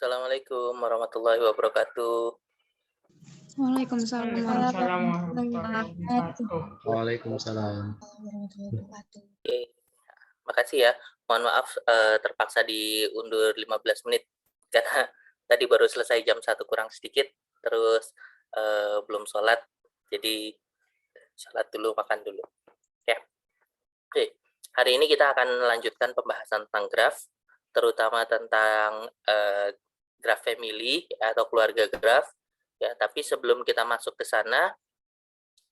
Assalamualaikum warahmatullahi wabarakatuh. Waalaikumsalam warahmatullahi wabarakatuh. Waalaikumsalam. Oke, makasih ya. Mohon maaf terpaksa diundur 15 menit karena tadi baru selesai jam 1 kurang sedikit, terus belum sholat, jadi sholat dulu, makan dulu. Ya. Oke, hari ini kita akan melanjutkan pembahasan tentang graf, terutama tentang graf family atau keluarga graf. Ya, tapi sebelum kita masuk ke sana,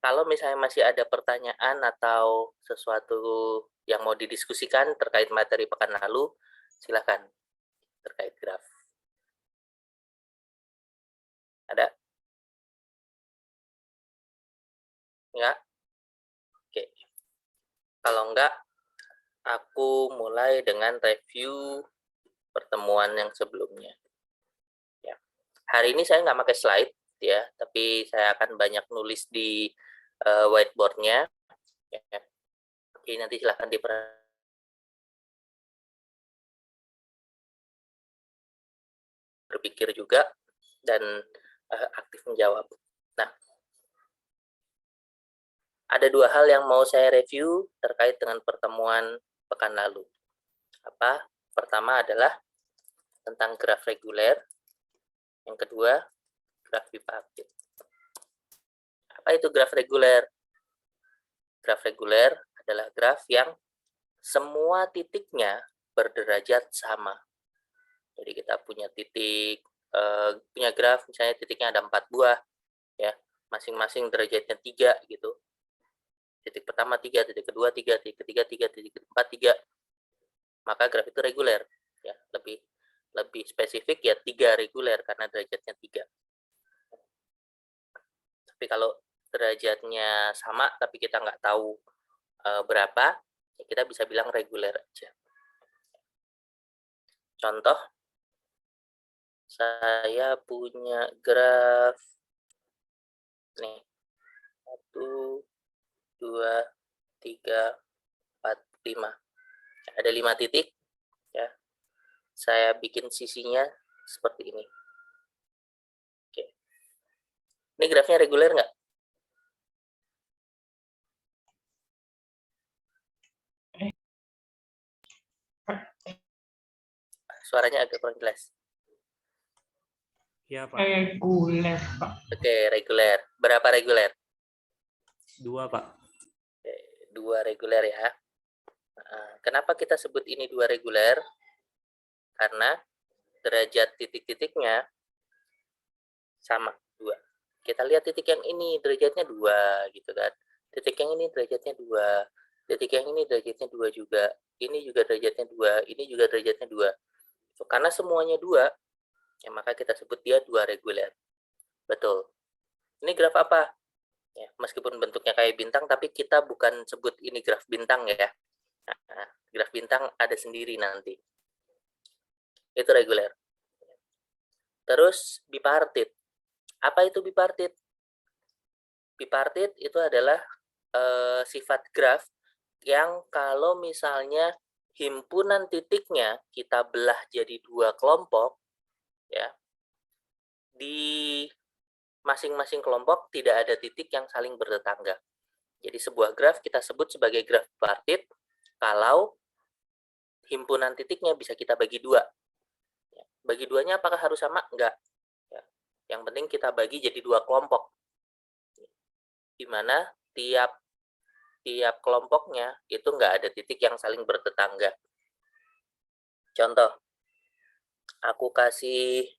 kalau misalnya masih ada pertanyaan atau sesuatu yang mau didiskusikan terkait materi pekan lalu, silakan terkait graf. Ada? Enggak? Oke. Kalau enggak, aku mulai dengan review pertemuan yang sebelumnya. Ya. Hari ini saya nggak pakai slide, ya, tapi saya akan banyak nulis di whiteboard-nya. Ya. Jadi nanti silahkan berpikir juga dan aktif menjawab. Nah, ada dua hal yang mau saya review terkait dengan pertemuan pekan lalu. Apa? Pertama adalah tentang graf reguler, yang kedua graf bipartit. Apa itu graf reguler? Graf reguler adalah graf yang semua titiknya berderajat sama. Jadi kita punya titik, punya graf misalnya titiknya ada 4 buah, ya, masing-masing derajatnya 3 gitu. Titik pertama 3, titik kedua 3, titik ketiga 3, titik keempat 3. Maka graf itu reguler, ya, lebih spesifik ya 3 reguler karena derajatnya 3. Tapi kalau derajatnya sama tapi kita nggak tahu berapa, ya kita bisa bilang reguler aja. Contoh, saya punya graf nih 1, 2, 3, 4, 5. Ada 5 titik, ya. Saya bikin sisinya seperti ini. Oke. Ini grafnya reguler nggak? Suaranya agak kurang jelas. Iya, Pak. Reguler, Pak. Oke, reguler. Berapa reguler? 2, Pak. Oke, 2 reguler ya. Kenapa kita sebut ini 2 reguler? Karena derajat titik-titiknya sama, 2. Kita lihat titik yang ini derajatnya 2 gitu kan. Titik yang ini derajatnya 2. Titik yang ini derajatnya 2 juga. Ini juga derajatnya 2, ini juga derajatnya 2. Karena semuanya 2, ya maka kita sebut dia 2 reguler. Betul. Ini graf apa? Ya, meskipun bentuknya kayak bintang, tapi kita bukan sebut ini graf bintang ya. Nah, graf bintang ada sendiri nanti. Itu reguler. Terus bipartit. Apa itu bipartit? Bipartit itu adalah sifat graf yang kalau misalnya himpunan titiknya kita belah jadi 2 kelompok, ya, di masing-masing kelompok tidak ada titik yang saling bertetangga. Jadi sebuah graf kita sebut sebagai graf bipartit kalau himpunan titiknya bisa kita bagi 2. Ya, bagi 2-nya apakah harus sama? Enggak. Ya, yang penting kita bagi jadi 2 kelompok. Di mana tiap kelompoknya itu enggak ada titik yang saling bertetangga. Contoh, aku kasih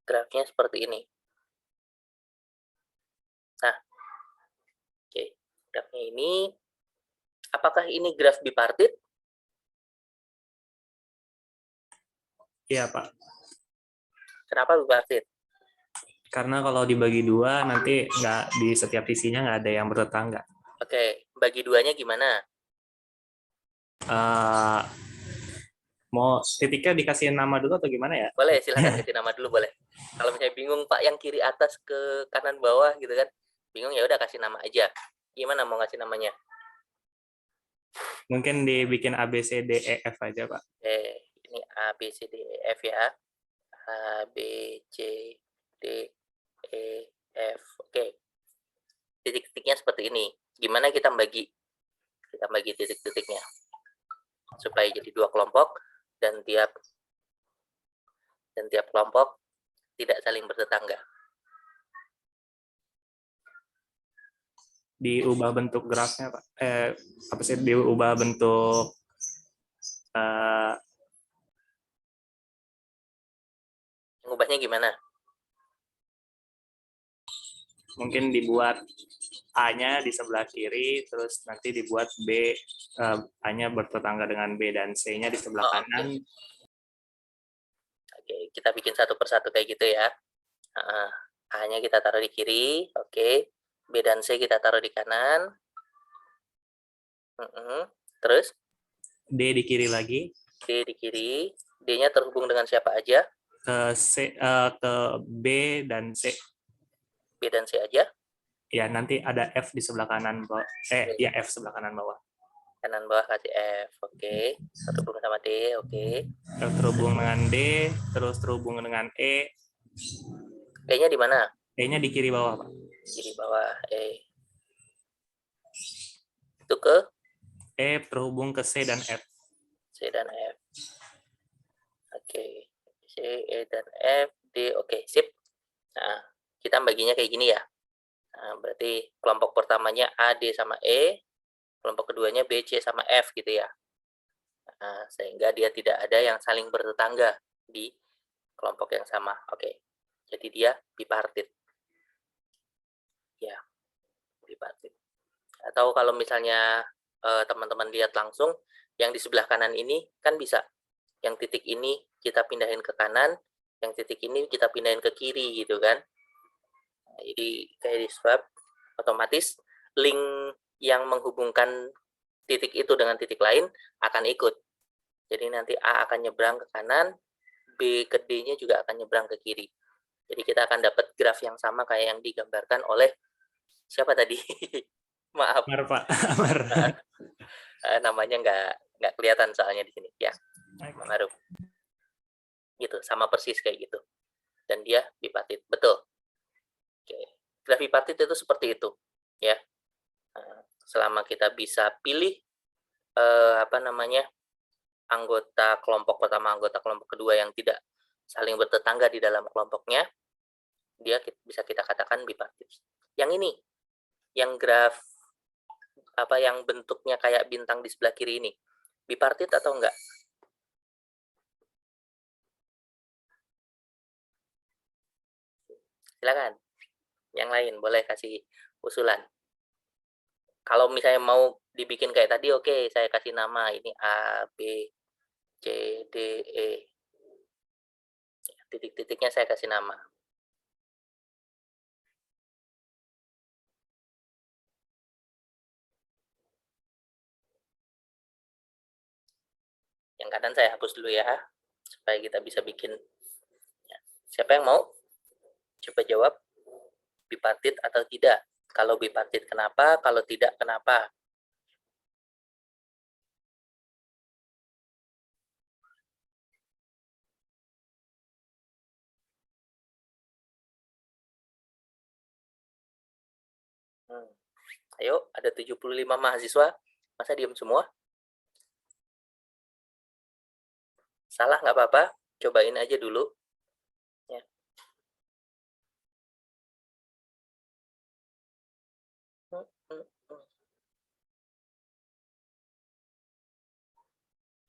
grafnya seperti ini. Nah, oke, grafnya ini, apakah ini graf bipartit? Iya, Pak. Kenapa bipartit? Karena kalau dibagi 2 nanti nggak di setiap sisinya nggak ada yang bertetangga. Oke, bagi 2-nya gimana? Mau titiknya dikasih nama dulu atau gimana ya? Boleh, silakan kasih nama dulu boleh. Kalau misalnya bingung Pak yang kiri atas ke kanan bawah gitu kan, bingung ya udah kasih nama aja. Gimana mau ngasih namanya? Mungkin dibikin A, B, C, D, E, F aja, Pak. Ini A, B, C, D, E, F ya. A, B, C, D, E, F. Oke. Titik-titiknya seperti ini. Gimana kita bagi? Kita bagi titik-titiknya. Supaya jadi 2 kelompok dan tiap kelompok tidak saling bertetangga. Diubah bentuk grafnya, Pak. Apa sih? Diubah bentuk Mengubahnya gimana? mungkin dibuat A-nya di sebelah kiri, terus nanti dibuat B, A-nya bertetangga dengan B, dan C-nya di sebelah kanan. Oke, kita bikin satu persatu kayak gitu ya. A-nya kita taruh di kiri, oke. B dan C kita taruh di kanan. Terus? D di kiri lagi. D di kiri. D-nya terhubung dengan siapa aja? Ke B dan C. B dan C aja. Ya, nanti ada F di sebelah kanan bawah. Ya F sebelah kanan bawah. Kanan bawah kasih F, oke. Terhubung sama D, oke. F terhubung dengan D, terus terhubung dengan E. E-nya di mana? E-nya di kiri bawah, Pak. Kiri bawah, E. Itu ke? E terhubung ke C dan F. C dan F. Oke. C, E, dan F, D, oke, sip. Nah, kita baginya kayak gini ya. Nah, berarti kelompok pertamanya A, D, sama E. Kelompok keduanya B, C, sama F gitu ya. Nah, sehingga dia tidak ada yang saling bertetangga di kelompok yang sama. Oke. Jadi dia bipartit. Ya, bipartit. Atau kalau misalnya teman-teman lihat langsung, yang di sebelah kanan ini kan bisa. Yang titik ini kita pindahin ke kanan, yang titik ini kita pindahin ke kiri gitu kan. Nah, jadi kayak di swap, otomatis link yang menghubungkan titik itu dengan titik lain akan ikut. Jadi nanti A akan nyebrang ke kanan, B ke D-nya juga akan nyebrang ke kiri. Jadi kita akan dapat graf yang sama kayak yang digambarkan oleh siapa tadi? Maaf. Amar, Pak. Amar. Namanya nggak kelihatan soalnya di sini. Ya, Maruf. Gitu, sama persis kayak gitu. Dan dia bipartit, betul. Oke, graf bipartit itu seperti itu, ya. Selama kita bisa pilih anggota kelompok pertama, anggota kelompok kedua yang tidak saling bertetangga di dalam kelompoknya, dia bisa kita katakan bipartit. Yang ini, yang graf yang bentuknya kayak bintang di sebelah kiri ini, bipartit atau enggak? Silakan. Yang lain boleh kasih usulan. Kalau misalnya mau dibikin kayak tadi, oke, saya kasih nama ini A, B, C, D, E. Titik-titiknya saya kasih nama. Yang kanan saya hapus dulu ya, supaya kita bisa bikin. Siapa yang mau? Coba jawab. Bipartit atau tidak? Kalau bipartit kenapa? Kalau tidak kenapa? Ayo, ada 75 mahasiswa. Masa diam semua? Salah nggak apa-apa. Cobain aja dulu. Ya.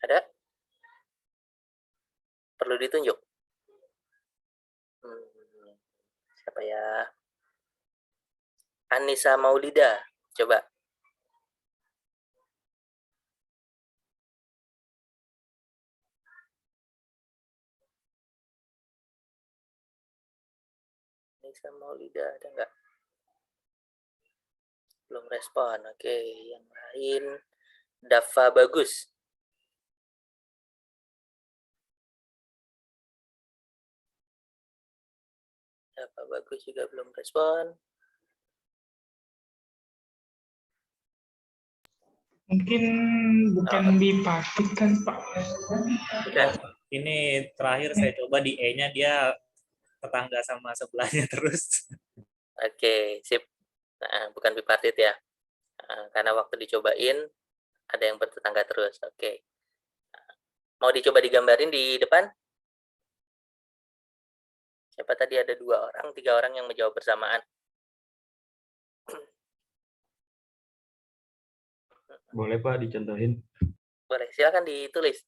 Ada? Perlu ditunjuk? Siapa ya? Anissa Maulida. Coba. Anissa Maulida ada nggak? Belum respon. Oke, yang lain. Dava Bagus. Dava Bagus juga belum respon. Mungkin bukan bipartit kan Pak? Bukan. Ini terakhir saya coba di E-nya dia tetangga sama sebelahnya terus. Oke, sip. Nah, bukan bipartit ya. Karena waktu dicobain ada yang bertetangga terus. Oke. Mau dicoba digambarin di depan? Siapa tadi ada 2 orang, 3 orang yang menjawab bersamaan. Boleh Pak dicontohin? Boleh, silakan ditulis.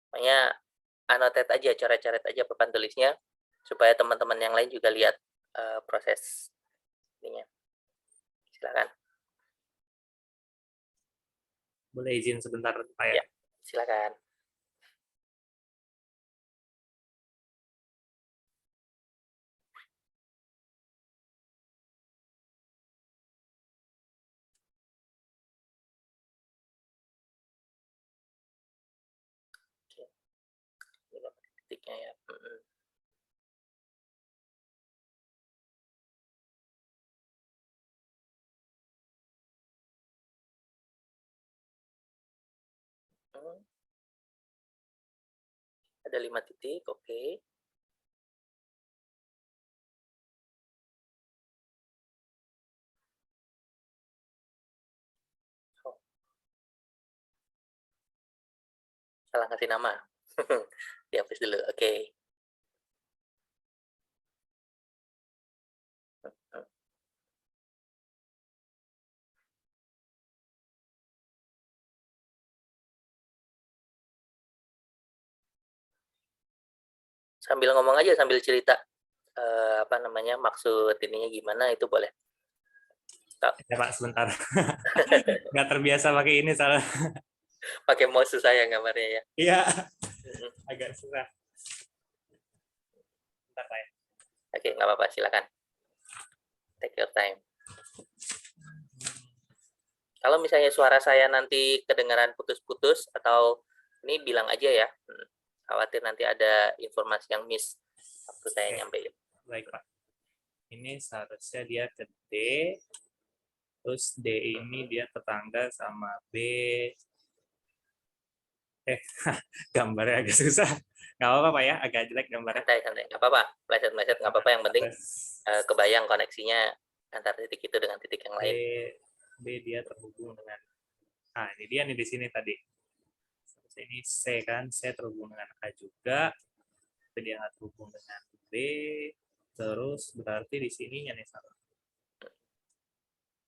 Makanya annotate aja, coret-coret aja papan tulisnya supaya teman-teman yang lain juga lihat proses ininya. Silakan. Boleh izin sebentar Pak ya? Ya, silakan. Oke. Ini dapat titiknya ya. Ada 5 titik, oke. Oh, salah ngasih nama. Dihapus dulu, oke. Sambil ngomong aja, sambil cerita apa namanya, maksud ininya gimana, itu boleh. Ya Pak, sebentar. Nggak terbiasa pakai ini salah. Pakai mouse susah ya gambarnya ya. Iya, agak susah. Bentar Pak ya. Oke, nggak apa-apa, silakan. Take your time. Kalau misalnya suara saya nanti kedengaran putus-putus atau ini bilang aja ya. Khawatir nanti ada informasi yang miss waktu saya nyampein. Baik Pak. Ini seharusnya dia ke D, terus D ini dia tetangga sama B. Gambarnya agak susah. Nggak apa-apa Pak ya, agak jelek gambarnya. Santai, nggak apa-apa. Meleset-meleset nggak apa-apa. Yang penting kebayang koneksinya antar titik itu dengan titik yang lain. B dia terhubung dengan ini dia nih di sini tadi. Ini C kan, C terhubung dengan A juga, tapi dia nggak terhubung dengan B. Terus berarti di sininya nih salah.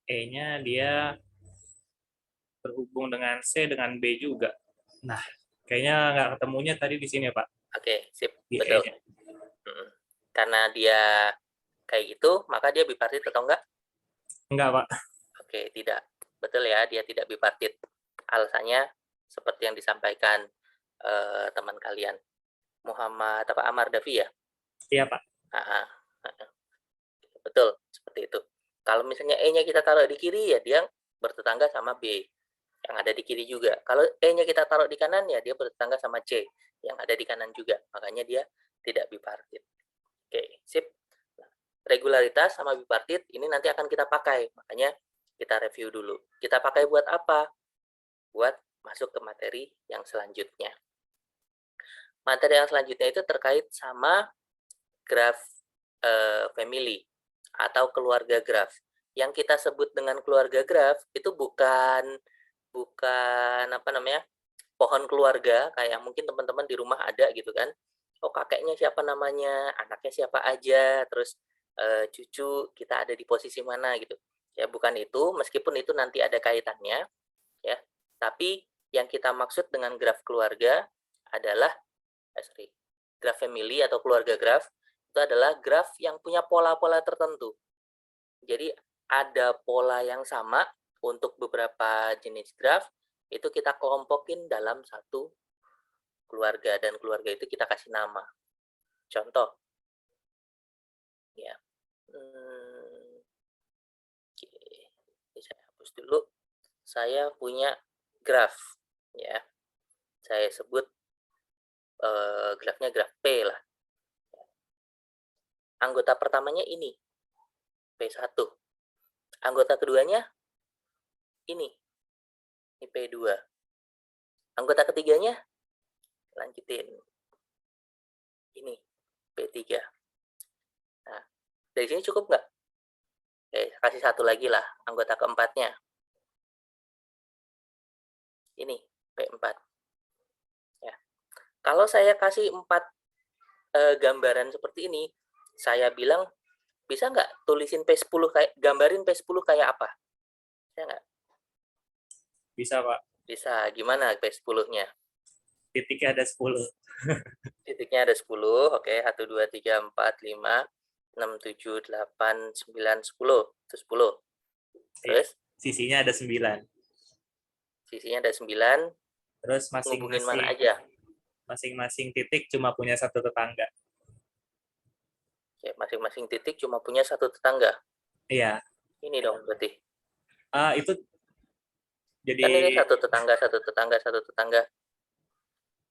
E-nya dia terhubung dengan C dengan B juga. Nah, kayaknya nggak ketemunya tadi di sini ya Pak. Oke, sip, Di betul. E-nya. Karena dia kayak gitu, maka dia bipartit atau enggak? Enggak Pak. Oke, tidak. Betul ya, dia tidak bipartit. Alasannya seperti yang disampaikan teman kalian. Muhammad apa Amar Davi ya? Iya Pak. Betul, seperti itu. Kalau misalnya E-nya kita taruh di kiri, ya dia bertetangga sama B, yang ada di kiri juga. Kalau E-nya kita taruh di kanan, ya dia bertetangga sama C, yang ada di kanan juga. Makanya dia tidak bipartit. Oke, sip. Nah, regularitas sama bipartit ini nanti akan kita pakai. Makanya kita review dulu. Kita pakai buat apa? Buat masuk ke materi yang selanjutnya. Materi yang selanjutnya itu terkait sama graf family atau keluarga graf. Yang kita sebut dengan keluarga graf itu bukan apa namanya, pohon keluarga kayak mungkin teman-teman di rumah ada gitu kan. Oh, kakeknya siapa namanya, anaknya siapa aja, terus cucu kita ada di posisi mana gitu. Ya, bukan itu, meskipun itu nanti ada kaitannya ya. Tapi yang kita maksud dengan graf keluarga adalah graf family atau keluarga graf itu adalah graf yang punya pola-pola tertentu. Jadi ada pola yang sama untuk beberapa jenis graf, itu kita kelompokin dalam satu keluarga, dan keluarga itu kita kasih nama. Contoh, ya. Oke, ini saya hapus dulu. Saya punya graf, ya. Saya sebut grafnya graf P lah. Anggota pertamanya ini, P1. Anggota keduanya ini P2. Anggota ketiganya lanjutin. Ini P3. Nah, dari sini cukup nggak? Oke, kasih satu lagi lah, anggota keempatnya. Ini P4. Ya. Kalau saya kasih 4 gambaran seperti ini, saya bilang, bisa nggak tulisin P10 kayak, gambarin P10 kayak apa? Bisa nggak? Bisa, Pak. Bisa. Gimana P10-nya? Titiknya ada 10. Titiknya ada 10, oke. 1, 2, 3, 4, 5, 6, 7, 8, 9, 10. Itu 10. Terus, Sisinya ada 9. sisinya ada 9, Terus ngubungin mana aja? masing-masing titik cuma punya satu tetangga. Oke, masing-masing titik cuma punya satu tetangga. Iya. Ini dong berarti. Itu jadi Kan ini satu tetangga, satu tetangga, satu tetangga.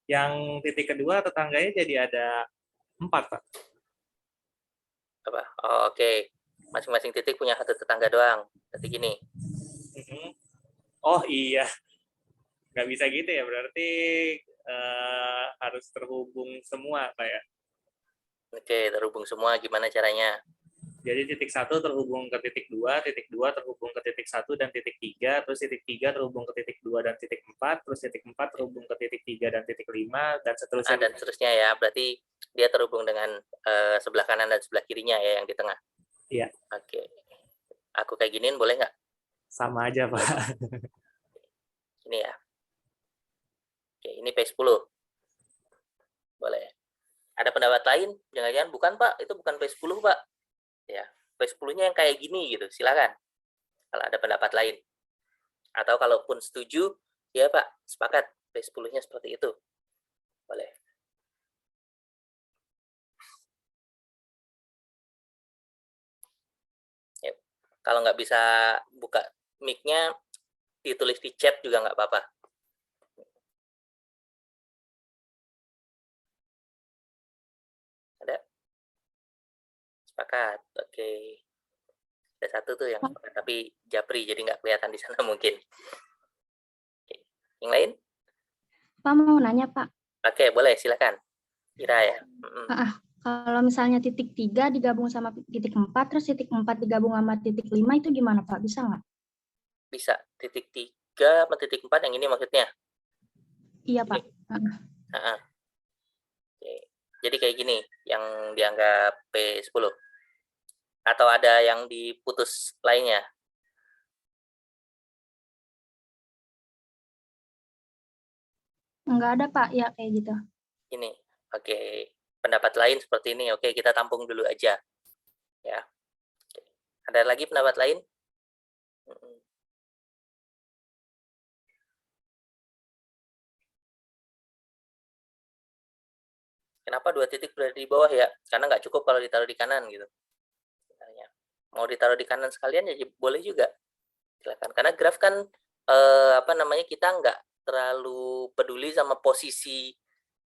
yang titik kedua tetangganya jadi ada 4, Pak. Apa? Oh, oke. Masing-masing titik punya satu tetangga doang. Berarti gini. Oh iya, nggak bisa gitu ya, berarti harus terhubung semua, Pak ya. Oke, terhubung semua. Gimana caranya? Jadi titik 1 terhubung ke titik 2 terhubung ke titik 1 dan titik 3, terus titik 3 terhubung ke titik 2 dan titik 4, terus titik 4 terhubung ke titik 3 dan titik 5, dan seterusnya. Dan seterusnya ya. Berarti dia terhubung dengan sebelah kanan dan sebelah kirinya ya, yang di tengah. Iya. Oke. Aku kayak giniin boleh nggak? Sama aja, Pak. Ini ya. Oke, ini P10. Boleh. Ada pendapat lain? Jangan-jangan bukan, Pak. Itu bukan P10, Pak. Ya, P10-nya yang kayak gini gitu. Silakan. Kalau ada pendapat lain. Atau kalaupun setuju, ya Pak, sepakat. P10-nya seperti itu. Boleh. Ya. Kalau nggak bisa buka mic-nya, ditulis di chat juga nggak apa-apa. Ada? Sepakat. Oke. Ada satu tuh yang sepakat, tapi japri, jadi nggak kelihatan di sana mungkin. Oke. Yang lain? Pak mau nanya, Pak. Oke, boleh. Silakan. Kira ya. Kalau misalnya titik 3 digabung sama titik 4, terus titik 4 digabung sama titik 5, itu gimana, Pak? Bisa nggak? Bisa. Titik 3 sama titik 4 yang ini maksudnya? Iya, Pak. Oke. Jadi kayak gini, yang dianggap P10. Atau ada yang diputus lainnya? Nggak ada, Pak. Ya, kayak gitu. Ini. Oke. Pendapat lain seperti ini. Oke, kita tampung dulu aja. Ya. Oke. Ada lagi pendapat lain? Kenapa 2 titik berada di bawah ya? Karena nggak cukup kalau ditaruh di kanan gitu. Mau ditaruh di kanan sekalian ya boleh juga. Silakan. Karena graf kan kita nggak terlalu peduli sama posisi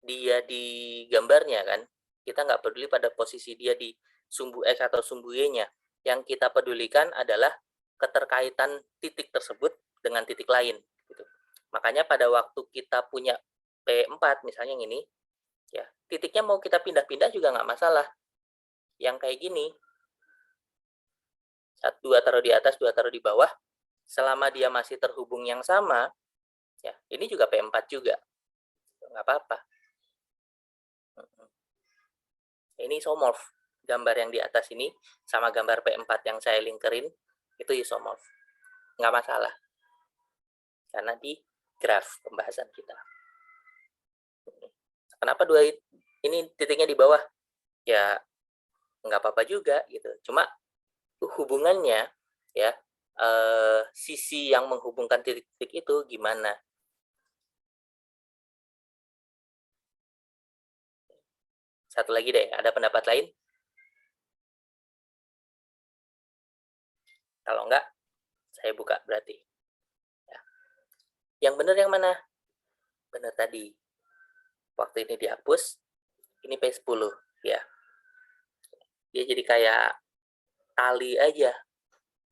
dia di gambarnya kan. Kita nggak peduli pada posisi dia di sumbu X atau sumbu Y-nya. Yang kita pedulikan adalah keterkaitan titik tersebut dengan titik lain. Gitu. Makanya pada waktu kita punya P4 misalnya yang ini, ya titiknya mau kita pindah-pindah juga nggak masalah. Yang kayak gini, 2 taruh di atas, 2 taruh di bawah, selama dia masih terhubung yang sama, ya ini juga P4 juga, nggak apa-apa. Ini isomorph, gambar yang di atas ini sama gambar P4 yang saya linkerin, itu isomorph, nggak masalah, karena di graf pembahasan kita. Kenapa 2 ini titiknya di bawah? Ya nggak apa-apa juga gitu, cuma hubungannya ya sisi yang menghubungkan titik-titik itu gimana? Satu lagi deh, ada pendapat lain? Kalau enggak, saya buka berarti. Ya. Yang benar yang mana? Benar tadi. Waktu ini dihapus, ini P10 ya. Dia jadi kayak tali aja.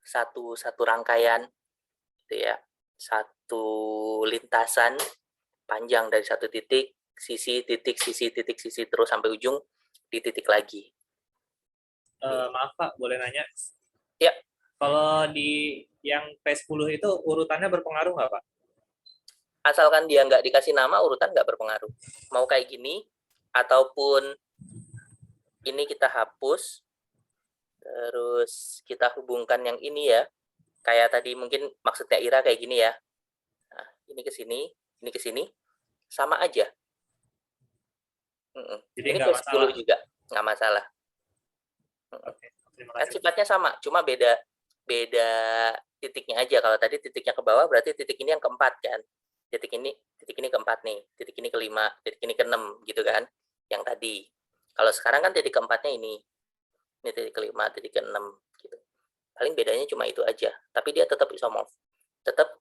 Satu rangkaian gitu ya. Satu lintasan panjang dari satu titik, sisi, titik, sisi, titik, sisi, terus sampai ujung di titik lagi. Maaf Pak, boleh nanya? Ya. Kalau di yang P10 itu urutannya berpengaruh nggak Pak? Asalkan dia nggak dikasih nama, urutan nggak berpengaruh. Mau kayak gini, ataupun ini kita hapus, terus kita hubungkan yang ini ya. Kayak tadi mungkin maksudnya Ira kayak gini ya. Nah, ini ke sini, ini ke sini, sama aja. Jadi Ini nggak P10 masalah. juga, nggak masalah. Oke, terima Kan kasih. sifatnya sama, cuma beda titiknya aja. Kalau tadi titiknya ke bawah, berarti titik ini yang keempat kan. Titik ini keempat nih, titik ini kelima, titik ini keenam gitu kan. Yang tadi. Kalau sekarang kan titik keempatnya ini titik kelima, titik keenam gitu. Paling bedanya cuma itu aja. Tapi dia tetap isomorf. Tetap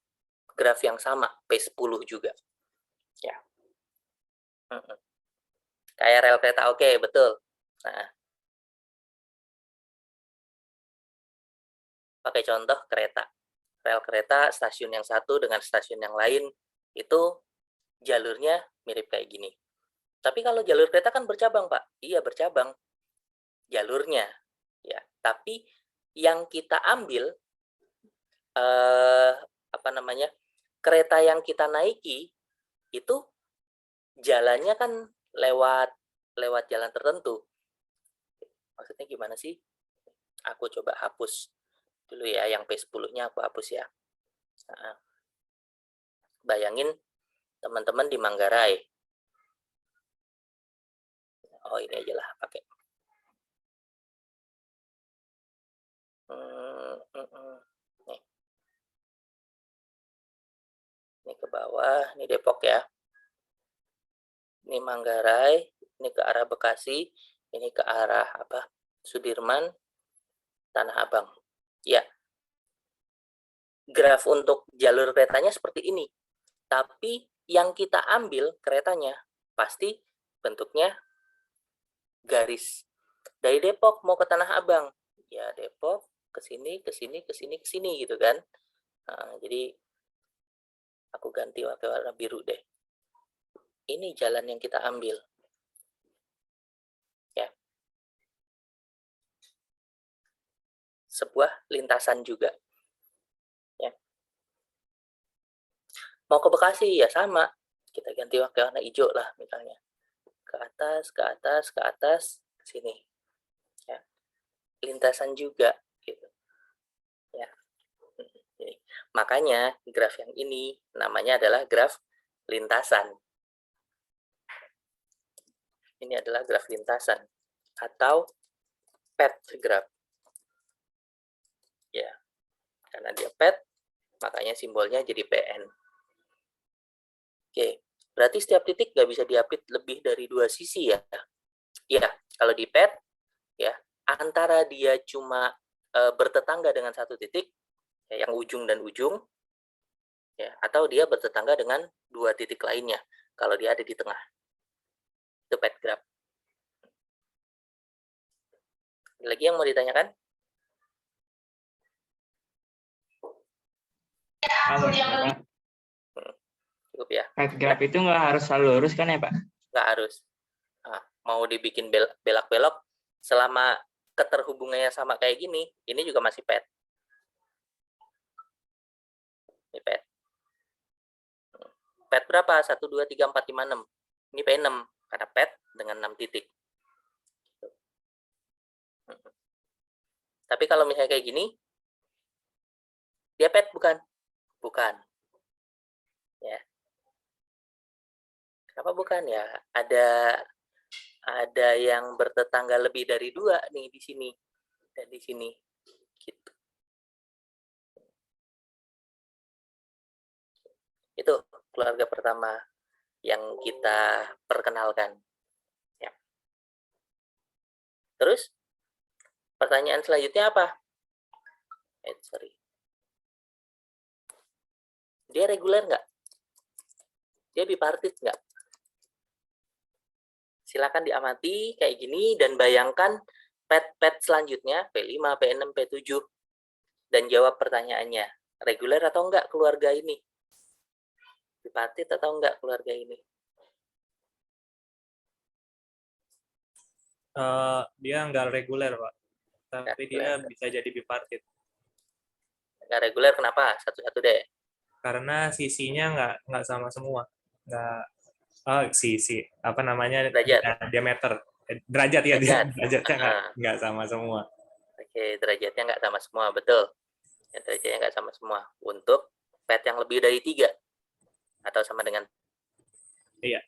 graf yang sama, P10 juga. Ya. Kayak rel kereta, oke, betul. Nah, pakai contoh kereta. Rel kereta stasiun yang satu dengan stasiun yang lain itu jalurnya mirip kayak gini. Tapi kalau jalur kereta kan bercabang, Pak. Iya, bercabang jalurnya. Ya, tapi yang kita ambil kereta yang kita naiki itu jalannya kan lewat jalan tertentu. Maksudnya gimana sih? Aku coba hapus dulu ya, yang P10-nya aku hapus ya. Nah, bayangin teman-teman di Manggarai. Oh, ini aja lah pakai. Nih. Ini ke bawah, ini Depok ya. Ini Manggarai, ini ke arah Bekasi, ini ke arah Sudirman, Tanah Abang. Ya, graf untuk jalur keretanya seperti ini. Tapi yang kita ambil keretanya pasti bentuknya garis. Dari Depok mau ke Tanah Abang, ya Depok ke sini, ke sini, ke sini, ke sini gitu kan. Nah, jadi aku ganti pakai warna biru deh. Ini jalan yang kita ambil. Ya. Sebuah lintasan juga. Ya. Mau ke Bekasi ya sama. Kita ganti pakai warna hijau lah misalnya. Ke atas, ke atas, ke atas, ke sini. Ya. Lintasan juga gitu. Ya. Jadi, makanya graf yang ini namanya adalah graf lintasan. Ini adalah graf lintasan atau path graph. Ya. Karena dia path, makanya simbolnya jadi PN. Oke, berarti setiap titik nggak bisa diapit lebih dari 2 sisi ya? Ya, kalau di path, ya, antara dia cuma bertetangga dengan satu titik, ya, yang ujung dan ujung, ya, atau dia bertetangga dengan 2 titik lainnya, kalau dia ada di tengah. Itu path graph. Lagi yang mau ditanyakan? Cukup ya? Path graph itu nggak harus selalu lurus kan ya, Pak? Nggak harus. Nah, mau dibikin belak-belok, selama keterhubungannya sama kayak gini, ini juga masih path. Ini path. Path berapa? 1, 2, 3, 4, 5, 6. Ini P6, karena path dengan 6 titik. Tapi kalau misalnya kayak gini, dia path bukan? Bukan. Ya. Kenapa bukan ya? Ada yang bertetangga lebih dari 2 nih di sini dan di sini. Gitu. Itu keluarga pertama yang kita perkenalkan. Ya. Terus pertanyaan selanjutnya apa? Dia reguler nggak? Dia bipartit nggak? Silakan diamati kayak gini dan bayangkan pet selanjutnya P5, P6, P7 dan jawab pertanyaannya. Reguler atau enggak keluarga ini? Bipartit atau enggak keluarga ini? Dia nggak reguler, Pak. Tapi dia reguler. bisa jadi bipartit. Enggak reguler kenapa? Satu-satu deh. Karena sisinya nggak sama semua. Nggak, sisi, apa namanya, Derajat. diameter. Derajat ya, Derajat. derajatnya nggak sama semua. Oke, derajatnya nggak sama semua, betul. Ya, derajatnya nggak sama semua. Untuk pet yang lebih dari 3 atau sama dengan Iya.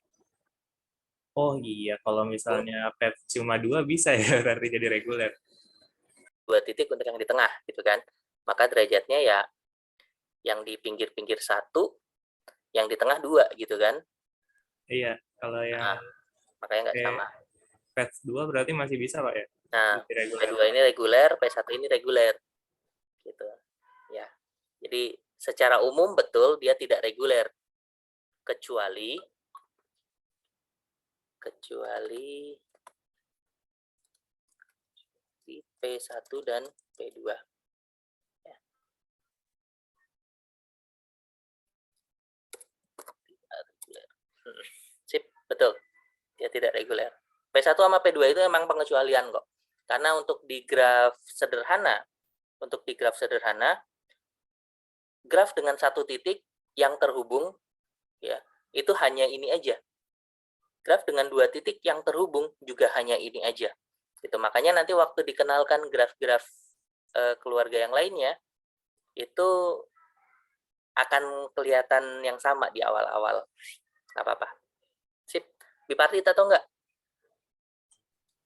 Oh iya, kalau misalnya pet cuma 2 bisa ya berarti jadi reguler. 2 titik untuk yang di tengah, gitu kan. Maka derajatnya ya yang di pinggir-pinggir 1, yang di tengah 2, gitu kan. Iya, kalau yang Makanya nggak sama. pet 2 berarti masih bisa, Pak ya? Nah, Jadi reguler. P2 ini reguler, P1 ini reguler. Gitu. Ya. Jadi secara umum betul dia tidak reguler. Kecuali di P1 dan P2. Ya. Sip, betul. Dia tidak reguler. P1 sama P2 itu memang pengecualian kok. Karena untuk di graf sederhana, graf dengan satu titik yang terhubung, ya, itu hanya ini aja. Graf dengan 2 titik yang terhubung juga hanya ini aja. Itu makanya nanti waktu dikenalkan graf-graf keluarga yang lainnya, itu akan kelihatan yang sama di awal-awal. Nggak apa-apa. Sip. Bipartit atau enggak?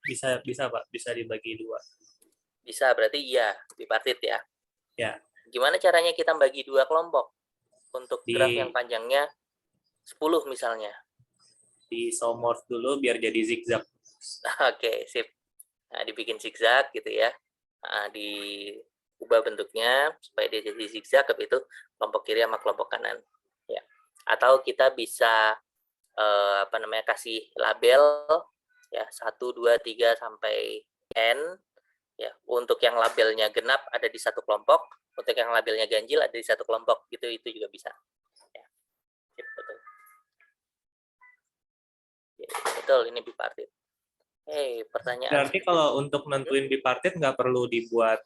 Bisa Pak, bisa dibagi 2. Bisa, berarti iya, bipartit ya. Ya. Gimana caranya kita bagi 2 kelompok? Untuk graf yang panjangnya 10 misalnya. Di isomorph dulu biar jadi zigzag. Oke, sip. Nah, dibikin zigzag gitu ya. Nah, diubah bentuknya supaya dia jadi zigzag, itu kelompok kiri sama kelompok kanan. Ya. Atau kita bisa kasih label ya 1, 2, 3 sampai N ya. Untuk yang labelnya genap ada di satu kelompok, untuk yang labelnya ganjil ada di satu kelompok, gitu, itu juga bisa. Ya. Betul. Ya, betul, ini bipartit. Pertanyaan. Berarti kalau untuk nentuin bipartit nggak perlu dibuat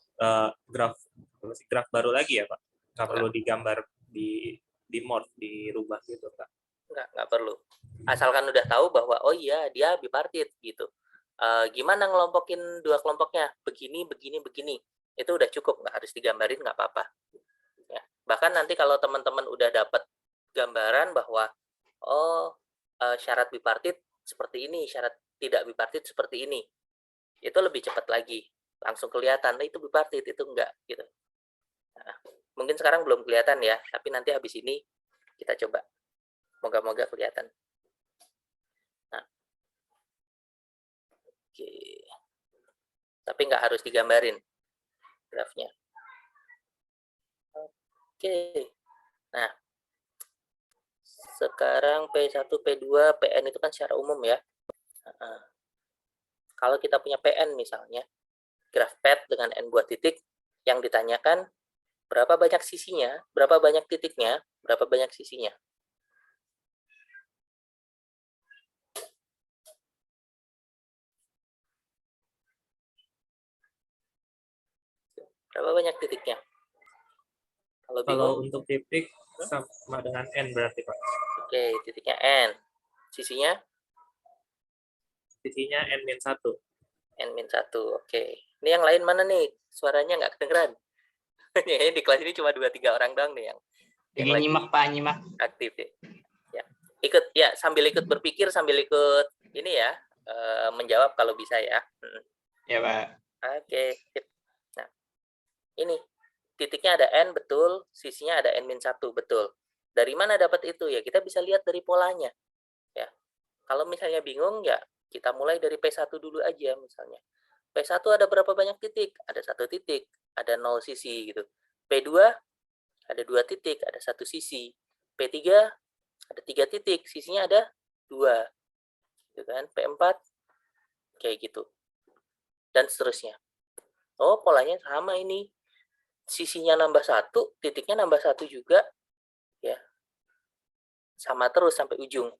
graf baru lagi ya Pak? Nggak perlu digambar di morph, dirubah gitu Pak? Nggak perlu. Asalkan udah tahu bahwa oh iya dia bipartit gitu. Gimana ngelompokin 2 kelompoknya? Begini, begini, begini. Itu udah cukup, nggak harus digambarin, nggak apa-apa. Ya. Bahkan nanti kalau teman-teman udah dapat gambaran bahwa syarat bipartit seperti ini, syarat tidak bipartit seperti ini, itu lebih cepat lagi. Langsung kelihatan, itu bipartit, itu enggak gitu. Nah, mungkin sekarang belum kelihatan ya, tapi nanti habis ini kita coba. Moga-moga kelihatan. Nah. Oke. Tapi nggak harus digambarin grafnya. Oke. Nah. Sekarang P1, P2, PN itu kan secara umum ya. Kalau kita punya PN misalnya, graf pet dengan N buah titik, yang ditanyakan berapa banyak sisinya, berapa banyak titiknya, berapa banyak sisinya. Berapa banyak titiknya? Kalau bingung? Kalau untuk titik sama dengan N berarti Pak. Oke, titiknya N. Sisinya? Sisinya N-1. N-1, oke. Ini yang lain mana nih? Suaranya nggak kedengeran. Di kelas ini cuma 2-3 orang doang nih yang lagi nyimak Pak, nyimak. Aktif ya. Ikut ya, sambil ikut berpikir, sambil ikut ini ya, menjawab kalau bisa ya. Ya Pak. Oke. Nah, ini titiknya ada N, betul. Sisinya ada N-1, betul. Dari mana dapat itu? Ya, kita bisa lihat dari polanya. Ya. Kalau misalnya bingung, ya kita mulai dari P1 dulu aja misalnya. P1 ada berapa banyak titik? Ada 1 titik, ada 0 sisi gitu. P2 ada 2 titik, ada 1 sisi. P3 ada 3 titik, sisinya ada 2. Gitu kan? P4 kayak gitu. Dan seterusnya. Oh, polanya sama ini. sisinya nambah 1, titiknya nambah 1 juga, ya. Sama terus sampai ujung.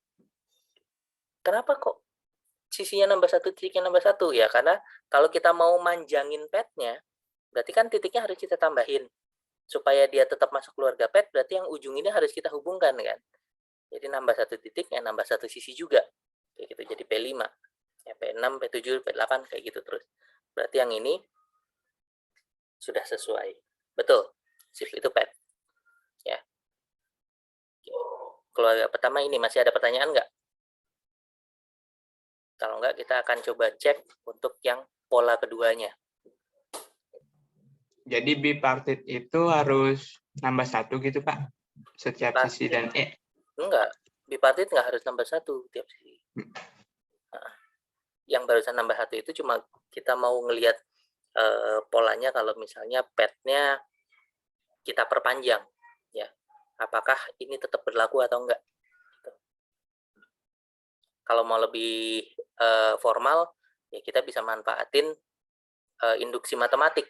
Kenapa kok sisinya nambah 1, titiknya nambah 1? Ya, karena kalau kita mau manjangin petnya, berarti kan titiknya harus kita tambahin. Supaya dia tetap masuk keluarga pet, berarti yang ujung ini harus kita hubungkan, kan? Jadi nambah 1 titik, ya nambah 1 sisi juga. Kayak gitu, jadi P5. Ya, P6, P7, P8, kayak gitu terus. Berarti yang ini sudah sesuai. Betul, shift itu pet. Ya. Keluarga pertama ini, masih ada pertanyaan nggak? Kalau nggak, kita akan coba cek untuk yang pola keduanya. Jadi bipartit itu harus nambah 1 gitu, Pak? Setiap sisi dan Enggak, bipartit nggak harus nambah 1 tiap sisi. Nah, yang barusan nambah 1 itu cuma kita mau ngelihat polanya kalau misalnya petnya kita perpanjang, ya. Apakah ini tetap berlaku atau enggak? Gitu. Kalau mau lebih formal, ya kita bisa manfaatin induksi matematik,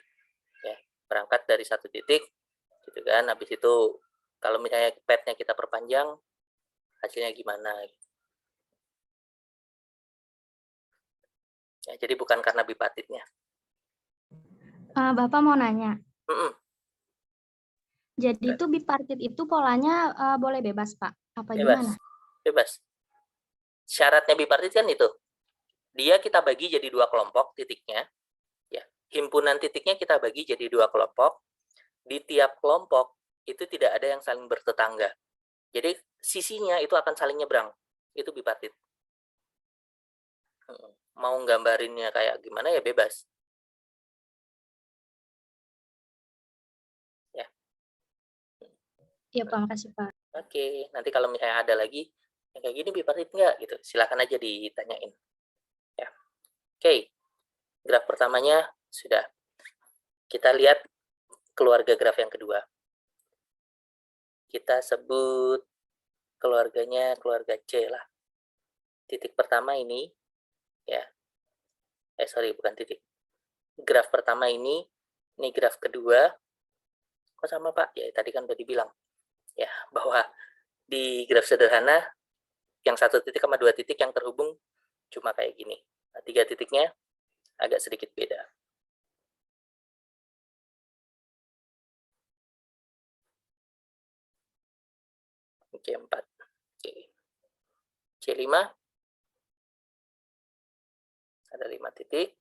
ya. Berangkat dari 1 titik, gitu kan. Habis itu kalau misalnya petnya kita perpanjang, hasilnya gimana? Ya, jadi bukan karena bipartitnya. Bapak mau nanya. Jadi Nah. itu bipartit itu polanya boleh bebas, Pak? Apa Bebas. gimana? Bebas. Syaratnya bipartit kan itu. Dia kita bagi jadi 2 kelompok titiknya. Ya, himpunan titiknya kita bagi jadi 2 kelompok. Di tiap kelompok itu tidak ada yang saling bertetangga. Jadi sisinya itu akan saling nyebrang. Itu bipartit. Mau gambarinnya kayak gimana ya bebas. Ya. Iya, Pak, makasih, Pak. Oke, nanti kalau misalnya ada lagi yang kayak gini bipartit nggak gitu, silakan aja ditanyain. Ya. Oke, graf pertamanya sudah. Kita lihat keluarga graf yang kedua. Kita sebut keluarganya keluarga C lah. Titik pertama ini, ya. Sorry, bukan titik. Graf pertama ini graf kedua. Kok sama, Pak? Ya, tadi kan udah dibilang. Ya, bahwa di graf sederhana, yang 1 titik sama 2 titik yang terhubung cuma kayak gini. Nah, 3 titiknya agak sedikit beda. Oke, 4. Oke. C5. Ada 5 titik.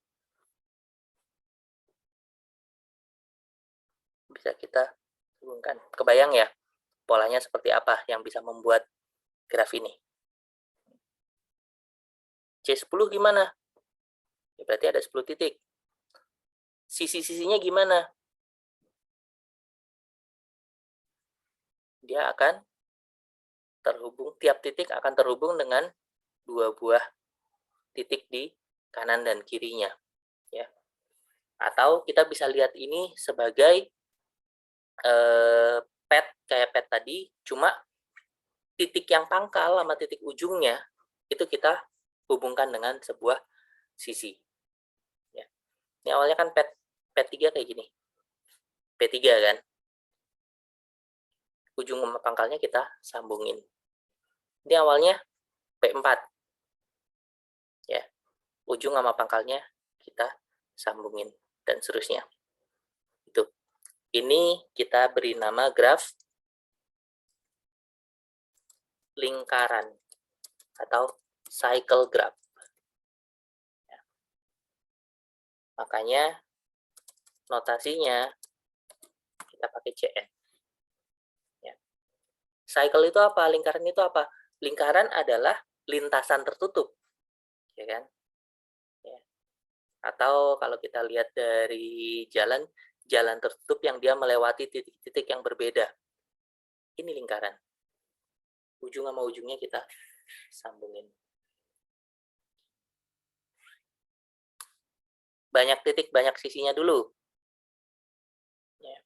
Bisa kita hubungkan. Kebayang ya, polanya seperti apa yang bisa membuat graf ini. C10 gimana? Ya, berarti ada 10 titik. Sisi-sisinya gimana? Dia akan terhubung, tiap titik akan terhubung dengan 2 buah titik di kanan dan kirinya. Ya. Atau kita bisa lihat ini sebagai pet, kayak pet tadi, cuma titik yang pangkal sama titik ujungnya itu kita hubungkan dengan sebuah sisi. Ya. Ini awalnya kan P3 kayak gini. P3 kan. Ujung sama pangkalnya kita sambungin. Ini awalnya P4. Ya. Ujung sama pangkalnya kita sambungin dan seterusnya. Itu. Ini kita beri nama graf lingkaran atau cycle graph. Ya. Makanya notasinya kita pakai CN. Ya. Cycle itu apa? Lingkaran itu apa? Lingkaran adalah lintasan tertutup, ya kan? Ya. Atau kalau kita lihat dari jalan tertutup yang dia melewati titik-titik yang berbeda. Ini lingkaran. Ujung sama ujungnya kita sambungin. Banyak titik, banyak sisinya dulu. Ya.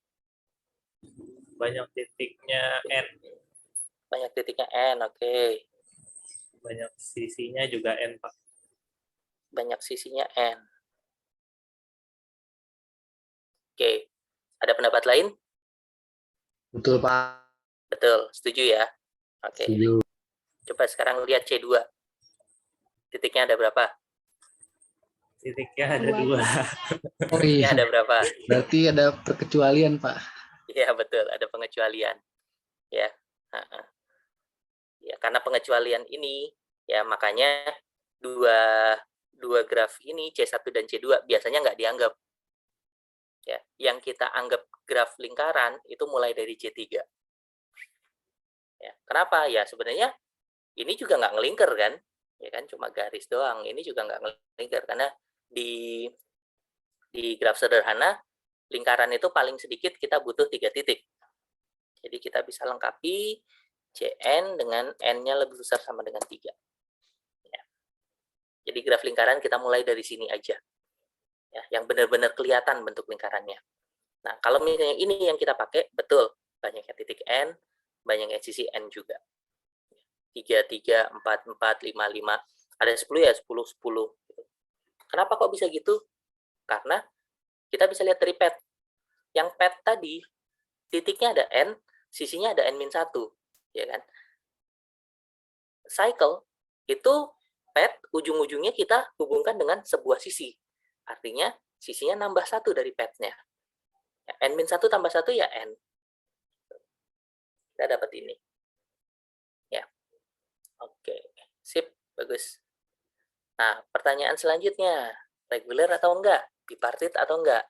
Banyak titiknya N. Banyak titiknya N, oke. Banyak sisinya juga N, Pak. Banyak sisinya N. Oke. Ada pendapat lain? Betul, Pak. Betul, setuju ya? Oke. Setuju. Coba sekarang lihat C2. Titiknya ada berapa? Titiknya ada Dua. 2. Oh Titiknya iya, ada berapa? berarti ada perkecualian, Pak. Iya, betul, ada pengecualian. Ya. Ha-ha. Ya, karena pengecualian ini, ya makanya dua graf ini C1 dan C2 biasanya nggak dianggap. Ya, yang kita anggap graf lingkaran itu mulai dari C3. Ya, kenapa? Ya sebenarnya ini juga nggak ngelingkar kan? Ya kan, cuma garis doang. Ini juga nggak ngelingkar karena di graf sederhana lingkaran itu paling sedikit kita butuh 3 titik. Jadi kita bisa lengkapi Cn dengan n-nya lebih besar sama dengan 3. Ya. Jadi graf lingkaran kita mulai dari sini aja. Ya, yang benar-benar kelihatan bentuk lingkarannya. Nah, kalau misalnya ini yang kita pakai, betul, banyaknya titik n, banyaknya sisi n juga. 3, 3, 4, 4, 5, 5. Ada 10 ya, 10, 10. Kenapa kok bisa gitu? Karena kita bisa lihat dari pet. Yang pet tadi, titiknya ada n, sisinya ada n-1. Ya kan? Cycle, itu pet, ujung-ujungnya kita hubungkan dengan sebuah sisi. Artinya, sisinya nambah 1 dari petnya. Ya, n-1 tambah 1 ya n. Kita dapat ini. Ya. Oke, sip, bagus. Nah, pertanyaan selanjutnya, reguler atau enggak? Bipartit atau enggak?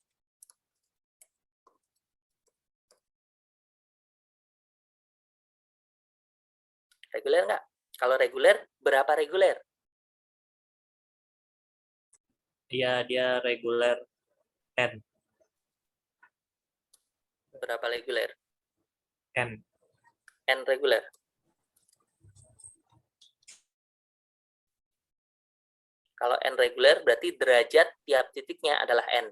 Reguler enggak? Kalau reguler, berapa reguler? Iya, dia reguler n. Berapa reguler? N. N reguler. Kalau n reguler berarti derajat tiap titiknya adalah n.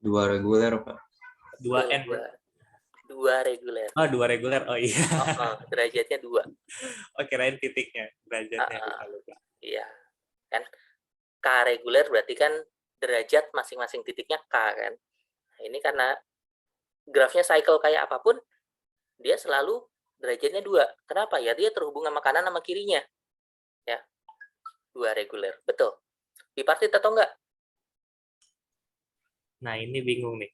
2 reguler, Pak. 2n. 2 reguler. Oh, 2 reguler. Oh iya. Derajatnya 2. Oh, kirain titiknya. Derajatnya. Lupa. Iya. Kan K reguler berarti kan derajat masing-masing titiknya K kan. Nah, ini karena grafnya cycle kayak apapun, dia selalu derajatnya 2. Kenapa? Ya dia terhubung sama kanan sama kirinya. Ya. 2 reguler. Betul. Bipartit atau enggak? Nah, ini bingung nih.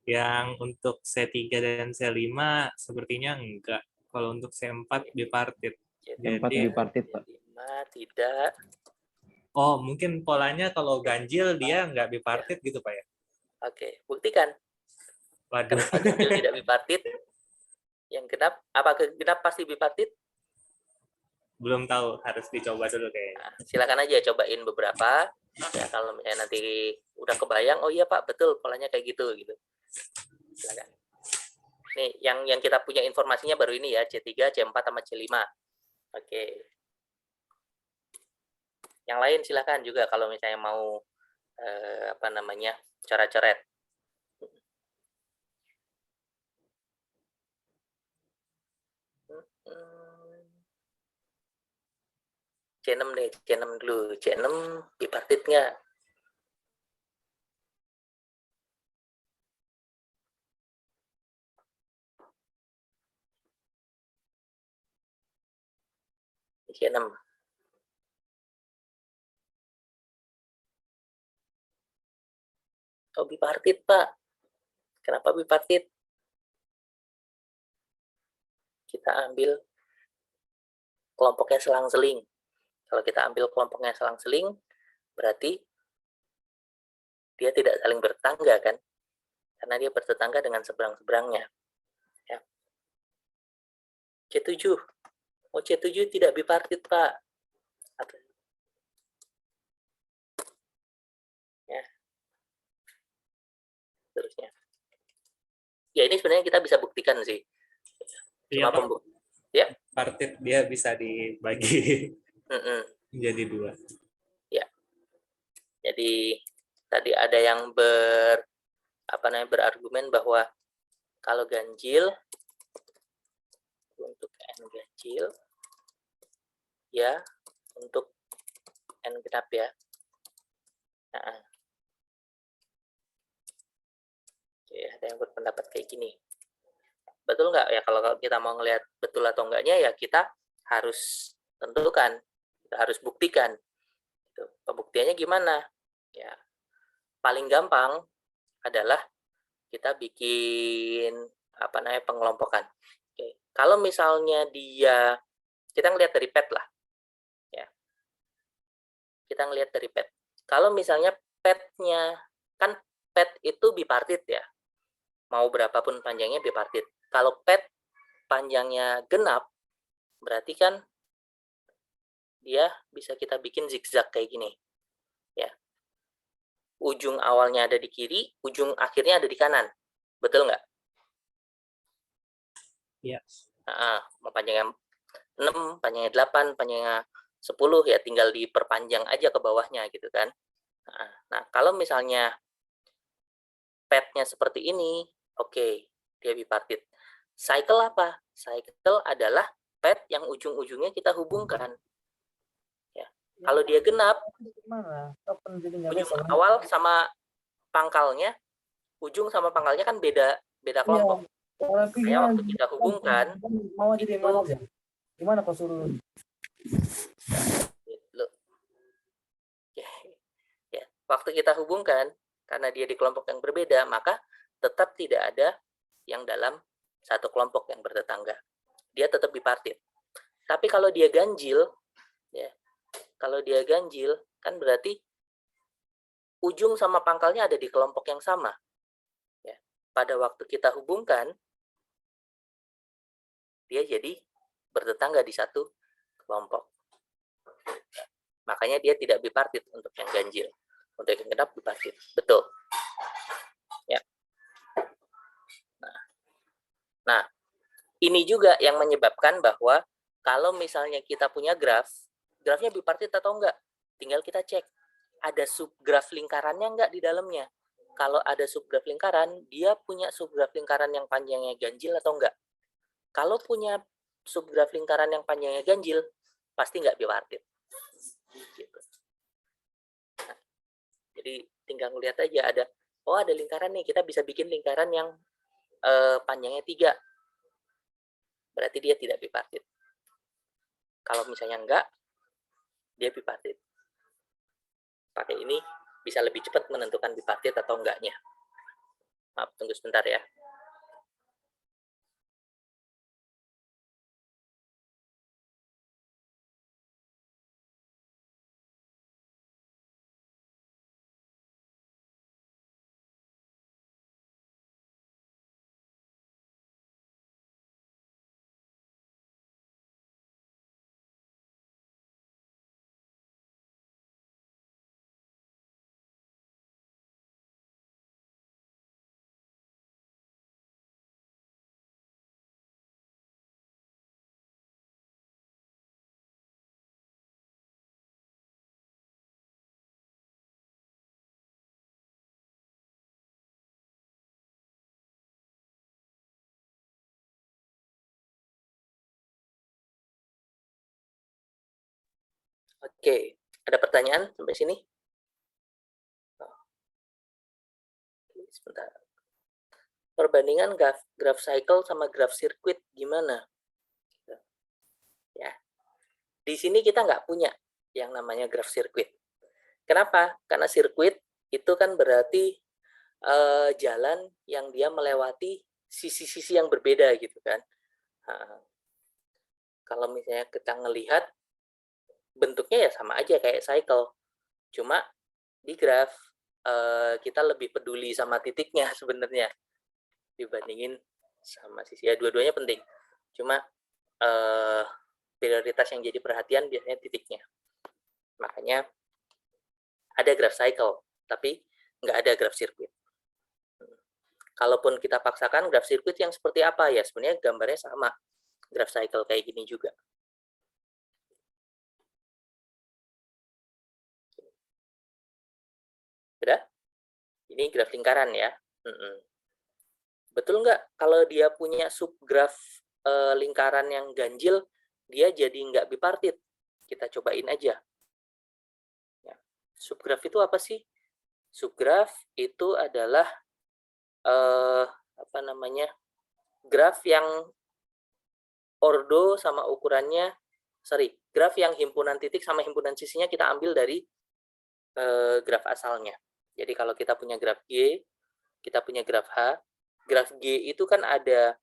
Yang untuk C3 dan C5 sepertinya enggak. Kalau untuk C4 bipartit. C4 Jadi, bipartit, Pak. 5 tidak. oh, mungkin polanya kalau ganjil dia enggak bipartit gitu, Pak ya? Oke, buktikan. Waduh. Kenapa ganjil tidak bipartit? Yang genap, apa genap pasti bipartit? Belum tahu, harus dicoba dulu kayaknya. Nah, silakan aja cobain beberapa. Ya, kalau misalnya nanti udah kebayang, oh iya Pak, betul polanya kayak gitu. Silakan. Nih, yang kita punya informasinya baru ini ya, C3, C4, sama C5. Oke. Yang lain silakan juga kalau misalnya mau coret-coret. C6 deh, C6 dulu. C6 bipartit nggak? C6. Oh, bipartit, Pak. Kenapa bipartit? Kita ambil kelompoknya selang-seling. Kalau kita ambil kelompoknya selang-seling, berarti dia tidak saling bertetangga, kan? Karena dia bertetangga dengan seberang-seberangnya. Ya. C7. Oh, C7 tidak bipartit, Pak. Ya. Terusnya. Ya, ini sebenarnya kita bisa buktikan sih. Iya, Pak. Ya. Partit dia bisa dibagi menjadi 2. Ya. Jadi tadi ada yang berargumen bahwa kalau ganjil untuk n ganjil ya untuk n genap ya. Nah. Oke. Ya, ada yang berpendapat kayak gini. Betul nggak ya, kalau kita mau ngelihat betul atau enggaknya ya kita harus tentukan, kita harus buktikan. Pembuktiannya gimana? Ya, paling gampang adalah kita bikin pengelompokan. Oke. Kalau misalnya kita ngelihat dari pet lah, ya. Kita ngelihat dari pet. Kalau misalnya petnya kan pet itu bipartit ya, mau berapapun panjangnya bipartit. Kalau pet panjangnya genap, berarti kan dia bisa kita bikin zigzag kayak gini, ya. Ujung awalnya ada di kiri, ujung akhirnya ada di kanan, betul nggak? Iya. Mau panjangnya 6, panjangnya 8, panjangnya 10 ya tinggal diperpanjang aja ke bawahnya gitu kan. Nah, kalau misalnya petnya seperti ini, oke, dia bipartit. Cycle apa? Cycle adalah pet yang ujung-ujungnya kita hubungkan. Ya. Kalau dia genap, ujung awal sama pangkalnya, ujung sama pangkalnya kan beda kelompok. Ya, waktu kita hubungkan, gimana kau suruh? Ya, waktu kita hubungkan, karena dia di kelompok yang berbeda, maka tetap tidak ada yang dalam satu kelompok yang bertetangga. Dia tetap bipartit. Tapi kalau dia ganjil, ya, kalau dia ganjil, kan berarti ujung sama pangkalnya ada di kelompok yang sama. Ya. Pada waktu kita hubungkan, dia jadi bertetangga di satu kelompok. Makanya dia tidak bipartit untuk yang ganjil. Untuk yang genap bipartit. Betul. Ya. Nah, ini juga yang menyebabkan bahwa kalau misalnya kita punya grafnya bipartit atau enggak, tinggal kita cek. Ada subgraf lingkarannya enggak di dalamnya. Kalau ada subgraf lingkaran, dia punya subgraf lingkaran yang panjangnya ganjil atau enggak. Kalau punya subgraf lingkaran yang panjangnya ganjil, pasti enggak bipartit. Gitu. Nah, jadi tinggal ngeliat aja ada lingkaran nih, kita bisa bikin lingkaran yang panjangnya 3. Berarti dia tidak bipartit. Kalau misalnya enggak, dia bipartit. Pakai ini bisa lebih cepat menentukan bipartit atau enggaknya. Maaf, tunggu sebentar ya. Oke, ada pertanyaan sampai sini? Sebentar. Perbandingan graf cycle sama graf sirkuit gimana? Ya, di sini kita nggak punya yang namanya graf sirkuit. Kenapa? Karena sirkuit itu kan berarti jalan yang dia melewati sisi-sisi yang berbeda gitu kan. Kalau misalnya kita ngelihat bentuknya ya sama aja kayak cycle, cuma di graf kita lebih peduli sama titiknya sebenarnya dibandingin sama sisi. Ya dua-duanya penting, cuma prioritas yang jadi perhatian biasanya titiknya. Makanya ada graf cycle, tapi nggak ada graf sirkuit. Kalaupun kita paksakan graf sirkuit yang seperti apa ya, sebenarnya gambarnya sama. Graf cycle kayak gini juga. Udah? Ini graf lingkaran ya. Betul nggak kalau dia punya subgraf lingkaran yang ganjil, dia jadi nggak bipartit? Kita cobain aja. Ya. Subgraf itu apa sih? Subgraf itu adalah apa namanya, graf yang ordo sama ukurannya, graf yang himpunan titik sama himpunan sisinya kita ambil dari graf asalnya. Jadi kalau kita punya graf G, kita punya graf H. Graf G itu kan ada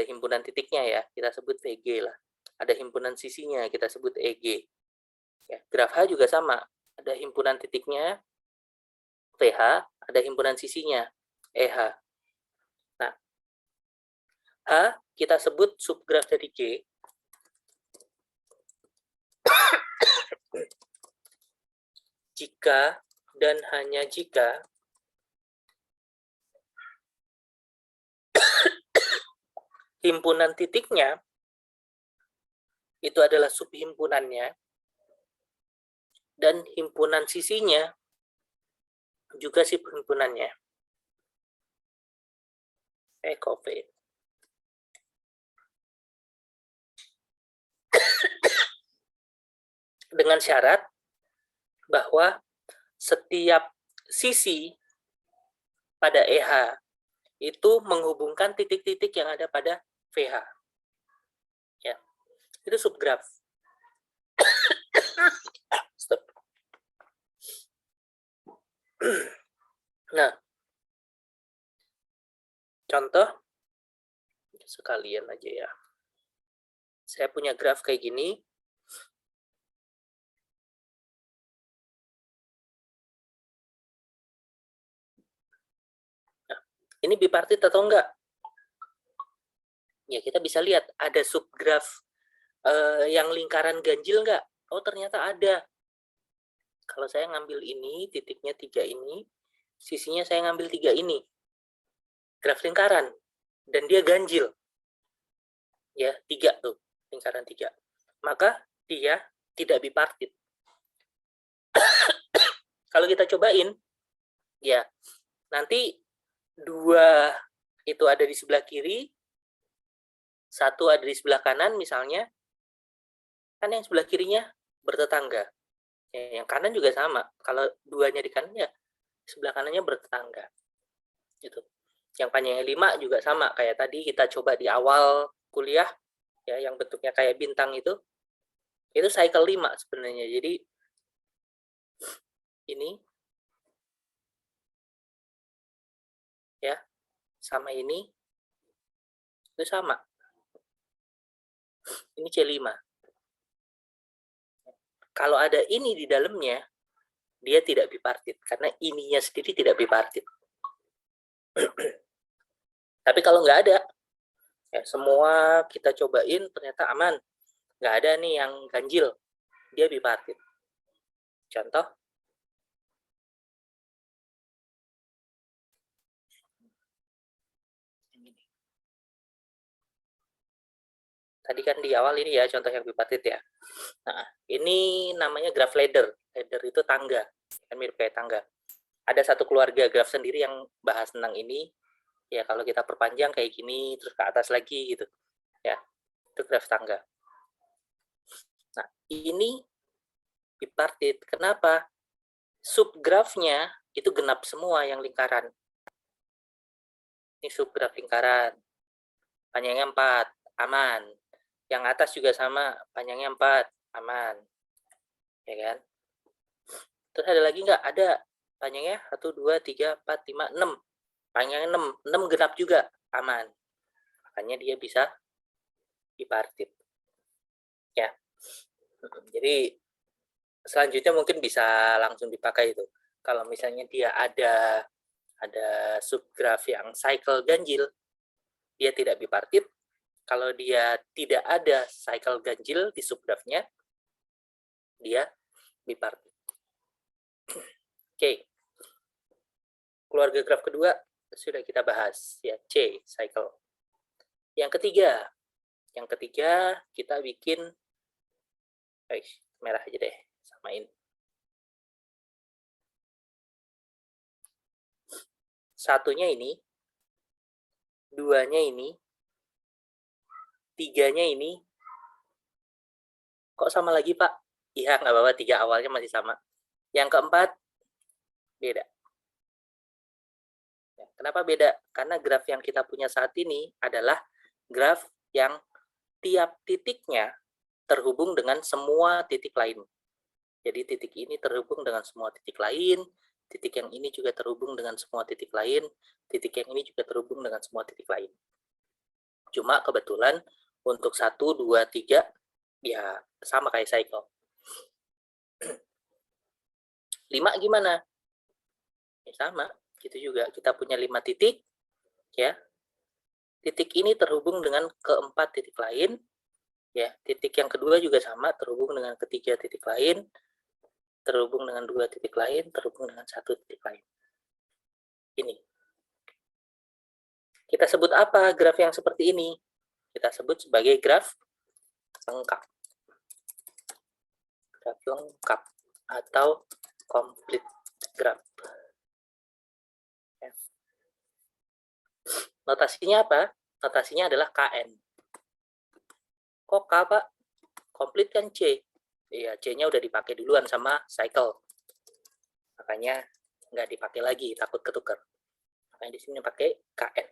himpunan titiknya ya, kita sebut VG lah. Ada himpunan sisinya, kita sebut EG. Ya, graf H juga sama, ada himpunan titiknya VH, ada himpunan sisinya EH. Nah, H kita sebut subgraf dari G. Jika dan hanya jika himpunan titiknya itu adalah subhimpunannya dan himpunan sisinya juga subhimpunannya. Copy. Dengan syarat bahwa setiap sisi pada EH itu menghubungkan titik-titik yang ada pada VH. Ya. Itu subgraf. Stop. Nah, contoh sekalian aja ya. Saya punya graf kayak gini. Nah, ini bipartit atau enggak? Ya, kita bisa lihat ada subgraf yang lingkaran ganjil enggak? Oh, ternyata ada. Kalau saya ngambil ini, titiknya 3 ini, sisinya saya ngambil 3 ini. Graf lingkaran. Dan dia ganjil. Ya, 3 tuh. Lingkaran 3. Maka dia tidak bipartit. Kalau kita cobain, ya, nanti 2 itu ada di sebelah kiri, 1 ada di sebelah kanan misalnya, kan yang sebelah kirinya bertetangga. Ya, yang kanan juga sama. Kalau 2-nya di kanan ya sebelah kanannya bertetangga. Gitu. Yang panjangnya 5 juga sama kayak tadi kita coba di awal kuliah ya, yang bentuknya kayak bintang itu cycle 5 sebenarnya. Jadi ini ya sama ini itu sama. Ini C5. Kalau ada ini di dalamnya, dia tidak bipartit karena ininya sendiri tidak bipartit. Tapi kalau nggak ada, ya semua kita cobain ternyata aman, nggak ada nih yang ganjil, dia bipartit. Contoh, tadi kan di awal ini ya contoh yang bipartit ya. Nah, ini namanya graf ladder. Ladder itu tangga, kan mirip kayak tangga. Ada satu keluarga graf sendiri yang bahas tentang ini. Ya kalau kita perpanjang kayak gini, terus ke atas lagi gitu. Ya, itu graf tangga. Nah, ini bipartit. Kenapa? Subgrafnya itu genap semua yang lingkaran. Ini subgraf lingkaran. Panjangnya 4, aman. Yang atas juga sama, panjangnya 4, aman. Ya kan? Terus ada lagi nggak? Ada. Panjangnya 1, 2, 3, 4, 5, 6. Panjangnya 6. 6 genap juga, aman. Makanya dia bisa bipartit. Ya. Jadi selanjutnya mungkin bisa langsung dipakai itu. Kalau misalnya dia ada subgraf yang cycle ganjil, dia tidak bipartit. Kalau dia tidak ada cycle ganjil di subgrafnya, dia bipartit. Oke. Keluarga graf kedua sudah kita bahas, ya, C, cycle. Yang ketiga kita bikin merah aja deh, samain. Satunya ini, 2-nya ini, 3-nya ini, kok sama lagi Pak? Iya, nggak apa-apa, 3 awalnya masih sama. Yang keempat, beda. Ya, Kenapa beda? Karena graf yang kita punya saat ini adalah graf yang tiap titiknya terhubung dengan semua titik lain. Jadi titik ini terhubung dengan semua titik lain, titik yang ini juga terhubung dengan semua titik lain, titik yang ini juga terhubung dengan semua titik lain. Cuma kebetulan untuk 1, 2, 3 ya sama kayak cycle. 5 gimana? Ya sama, gitu juga. Kita punya 5 titik, ya. Titik ini terhubung dengan keempat titik lain, ya. Titik yang kedua juga sama, terhubung dengan ketiga titik lain, terhubung dengan 2 titik lain, terhubung dengan 1 titik lain. Ini. Kita sebut apa graf yang seperti ini? Kita sebut sebagai graf lengkap. Graf lengkap atau complete graph. Notasinya apa? Notasinya adalah KN. Kok K, Pak? Complete kan C. Iya, C-nya udah dipakai duluan sama cycle. Makanya nggak dipakai lagi, takut ketukar. Makanya di sini pakai KN.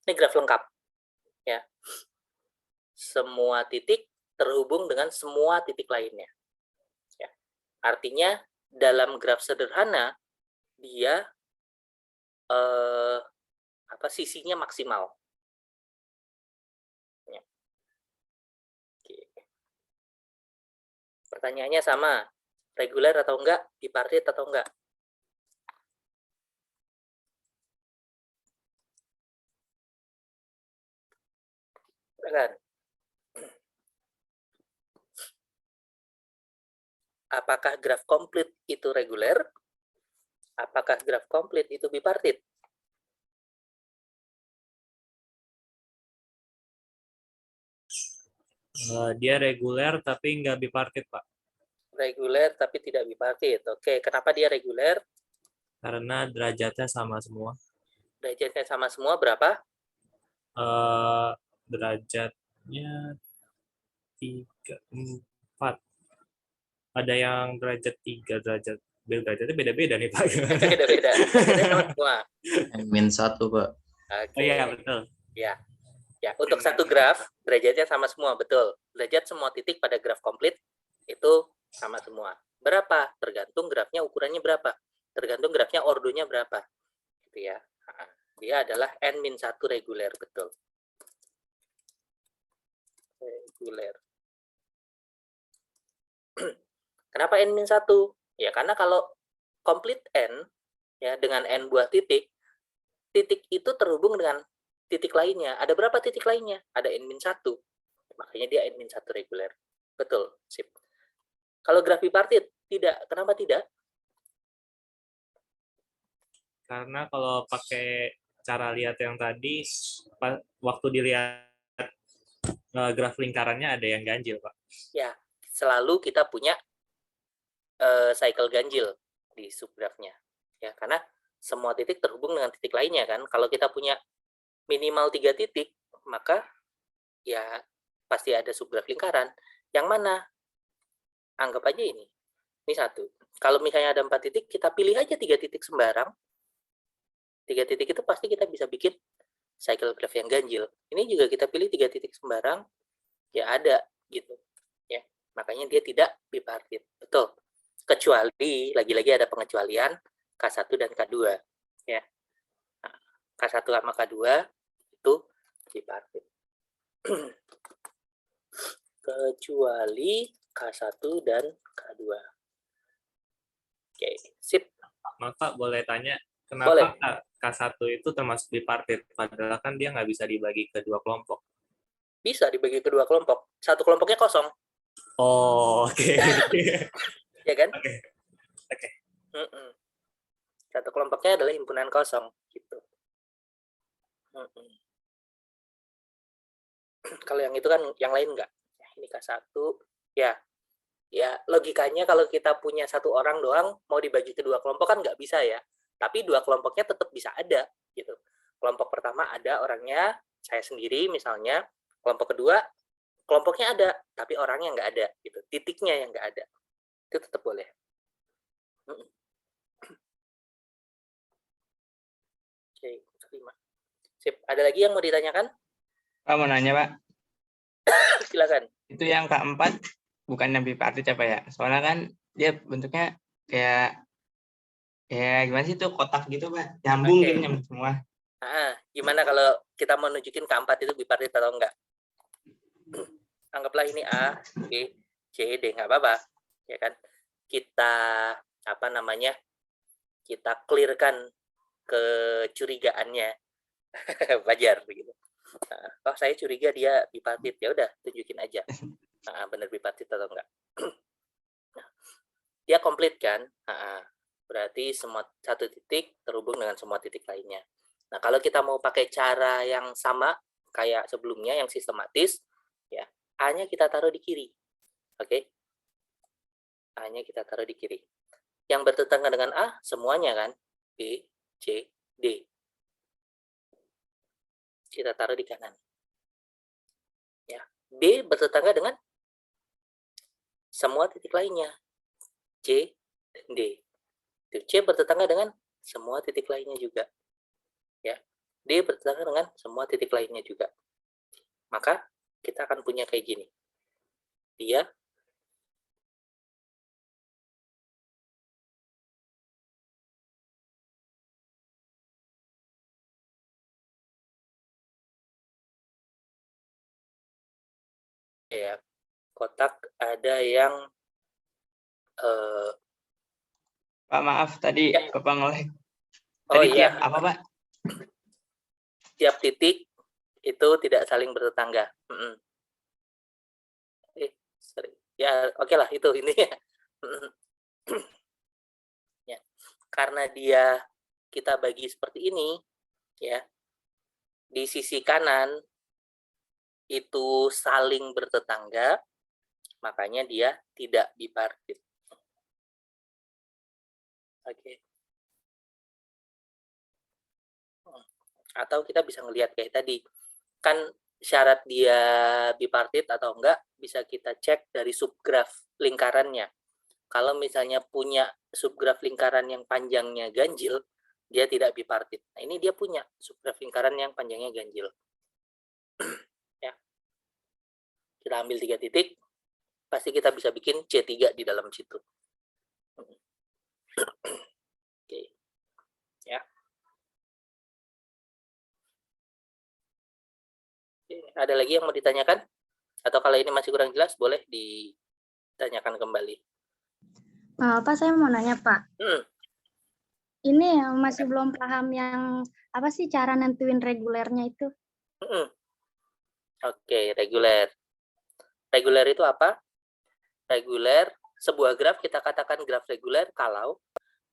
Ini graf lengkap. Ya. Semua titik terhubung dengan semua titik lainnya. Ya. Artinya, dalam graf sederhana, dia sisinya maksimal. Ya. Oke. Pertanyaannya sama, reguler atau enggak, bipartit atau enggak? Silakan. Apakah graf komplit itu reguler? Apakah graf komplit itu bipartit? Dia reguler tapi nggak bipartit, Pak. Reguler tapi tidak bipartit. Oke, kenapa dia reguler? Karena derajatnya sama semua. Derajatnya sama semua berapa? Derajatnya 3, 4. Ada yang derajat 3, derajatnya beda-beda nih, Pak. Beda-beda. Derajatnya sama semua. -1, Pak. Oke. Oh iya, betul. Ya. Ya, untuk satu graf derajatnya sama semua, betul. Derajat semua titik pada graf komplit itu sama semua. Berapa? Tergantung grafnya ukurannya berapa. Tergantung grafnya ordonya berapa. Gitu ya. Nah, dia adalah N-1 reguler, betul. Reguler. Kenapa N-1? Ya, karena kalau komplit N ya dengan N buah titik, titik itu terhubung dengan titik lainnya. Ada berapa titik lainnya? Ada N-1. Makanya dia N-1 reguler. Betul, sip. Kalau graf bipartit, tidak. Kenapa tidak? Karena kalau pakai cara lihat yang tadi, waktu dilihat graf lingkarannya ada yang ganjil, Pak. Ya, selalu kita punya cycle ganjil di subgrafnya. Ya, karena semua titik terhubung dengan titik lainnya kan. Kalau kita punya minimal 3 titik, maka ya pasti ada subgraf lingkaran. Yang mana? Anggap aja ini. Ini 1. Kalau misalnya ada 4 titik, kita pilih aja 3 titik sembarang. 3 titik itu pasti kita bisa bikin cycle graph yang ganjil. Ini juga kita pilih 3 titik sembarang, ya ada gitu. Ya, makanya dia tidak bipartit. Betul. Kecuali, lagi-lagi ada pengecualian, K1 dan K2. Ya. Nah, K1 sama K2 itu bipartit. Kecuali K1 dan K2. Oke, sip. Maka boleh tanya, Boleh. kenapa K1 itu termasuk bipartit? Padahal kan dia nggak bisa dibagi ke 2 kelompok. Bisa dibagi ke 2 kelompok. Satu kelompoknya kosong. Oh, oke. Ya kan? Oke. Satu kelompoknya adalah himpunan kosong. Gitu. Kalau yang itu kan, yang lain enggak. Ini K1. Ya logikanya kalau kita punya satu orang doang, mau dibagi ke 2 kelompok kan nggak bisa ya. Tapi 2 kelompoknya tetap bisa ada. Gitu. Kelompok pertama ada orangnya, saya sendiri misalnya. Kelompok kedua, kelompoknya ada, tapi orangnya nggak ada. Gitu. Titiknya yang nggak ada. Itu tetap boleh. 5. Sip. Ada lagi yang mau ditanyakan? Pak mau nanya Pak, Silakan. itu yang keempat bukannya bipartit apa ya? Soalnya kan dia bentuknya kayak gimana sih itu kotak gitu Pak, nyambung Oke. gitu nyambung semua. Gimana kalau kita mau nunjukin keempat itu bipartit atau enggak? Anggaplah ini A, B, C, D, nggak apa-apa, ya kan? Kita kita clearkan kecurigaannya, wajar begitu. Oh saya curiga dia bipartit, ya udah tunjukin aja, bener bipartit atau enggak. Dia komplit kan? Berarti semua satu titik terhubung dengan semua titik lainnya. Nah kalau kita mau pakai cara yang sama kayak sebelumnya yang sistematis, ya A-nya kita taruh di kiri, oke? A-nya kita taruh di kiri. Yang bertetangga dengan A semuanya kan? B, C, D. Kita taruh di kanan. Ya, B bertetangga dengan semua titik lainnya. C dan D. C bertetangga dengan semua titik lainnya juga. Ya. D bertetangga dengan semua titik lainnya juga. Maka kita akan punya kayak gini. Dia ya, kotak ada yang Pak maaf tadi ya. Bapak nge-lag. Oh Tadi iya, tiap apa Pak? tiap titik itu tidak saling bertetangga. Sorry. Ya, oke lah itu ini ya. Ya. Karena dia kita bagi seperti ini, ya. Di sisi kanan itu saling bertetangga, makanya dia tidak bipartit. Oke. Atau kita bisa ngelihat kayak tadi, kan syarat dia bipartit atau enggak bisa kita cek dari subgraf lingkarannya. Kalau misalnya punya subgraf lingkaran yang panjangnya ganjil, dia tidak bipartit. Nah, ini dia punya subgraf lingkaran yang panjangnya ganjil. Ya. Kita ambil 3 titik, pasti kita bisa bikin C3 di dalam situ. Oke. Ya. Oke. Ada lagi yang mau ditanyakan? Atau kalau ini masih kurang jelas, boleh ditanyakan kembali. Pak, saya mau nanya, Pak. Ini masih belum paham yang apa sih cara nentuin regulernya itu? Oke, reguler. Reguler itu apa? Reguler, sebuah graf kita katakan graf reguler kalau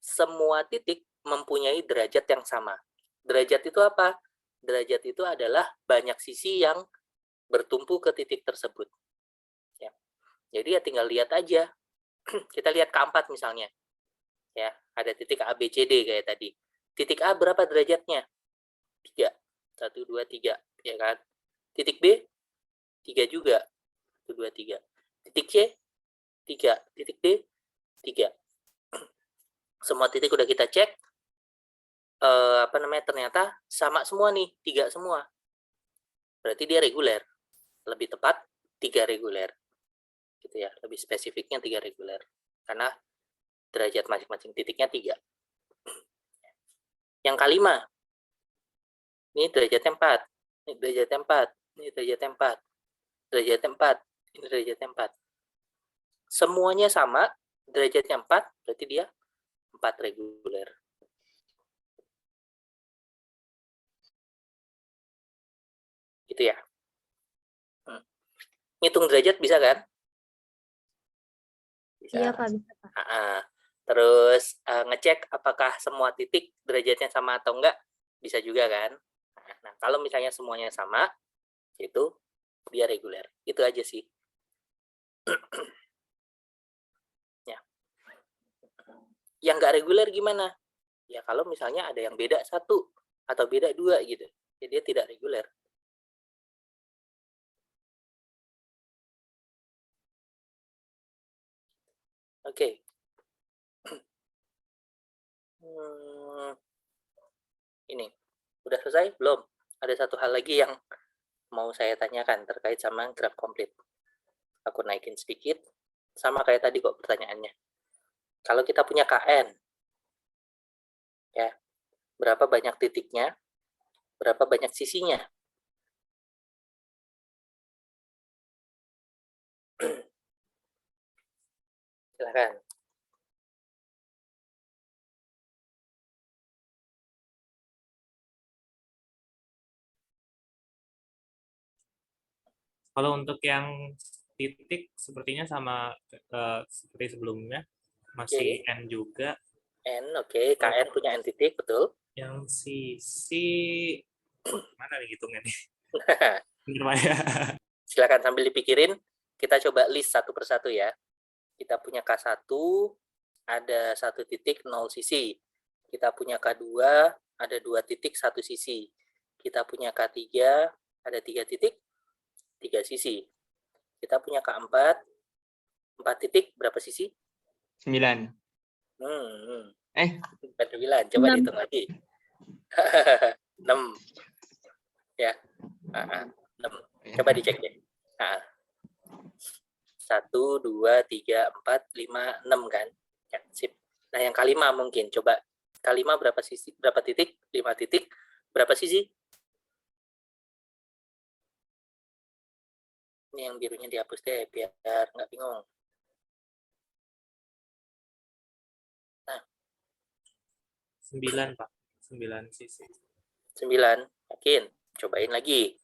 semua titik mempunyai derajat yang sama. Derajat itu apa? Derajat itu adalah banyak sisi yang bertumpu ke titik tersebut. Ya. Jadi ya tinggal lihat aja. Kita lihat keempat misalnya. Ya, ada titik A, B, C, D kayak tadi. Titik A berapa derajatnya? 3. 1, 2, 3. Ya kan? Titik B, 3 juga. 1, 2, 3. Titik C, 3. Titik D, 3. Semua titik udah kita cek. Ternyata sama semua nih. 3 semua. Berarti dia reguler. Lebih tepat, 3 reguler. Gitu ya. Lebih spesifiknya 3 reguler. Karena derajat masing-masing titiknya 3. Yang kelima, ini derajatnya 4, ini derajatnya 4, ini derajatnya 4, derajatnya 4, ini derajatnya 4. Semuanya sama, derajatnya 4, berarti dia 4 reguler. Gitu ya. Ngitung derajat bisa kan? Bisa. Iya, Pak, bisa, Pak. Terus ngecek apakah semua titik derajatnya sama atau enggak, bisa juga kan? Nah, kalau misalnya semuanya sama, itu dia reguler. Itu aja sih. Ya. Yang nggak reguler gimana? Ya kalau misalnya ada yang beda 1 atau beda 2 gitu, ya dia tidak reguler. Oke. Ini. Udah selesai? Belum? Ada satu hal lagi yang mau saya tanyakan terkait sama graf komplit. Aku naikin sedikit. Sama kayak tadi kok pertanyaannya. Kalau kita punya KN, ya, berapa banyak titiknya? Berapa banyak sisinya? Silakan. Kalau untuk yang titik sepertinya sama seperti sebelumnya, masih N juga. N, oke. KN punya N titik, betul. Yang sisi mana nih hitungnya nih? Bener Pak ya? Silakan sambil dipikirin, kita coba list satu persatu ya. Kita punya K1, ada 1 titik 0 sisi. Kita punya K2, ada 2 titik 1 sisi. Kita punya K3, ada 3 titik 3 sisi. Kita punya K4, 4 titik berapa sisi? 9. 9. Coba dihitung lagi. 6. Ya. 6. Coba dicek deh. 1, 2, 3, 4, 5, 6 kan? Ya, sip. Nah, yang K5 mungkin. Coba K5 berapa sisi? Berapa titik? 5 titik. Berapa sisi? Ini yang birunya dihapus deh, biar nggak bingung. Nah. 9, Pak. 9 sisi. 9. Yakin? Cobain lagi.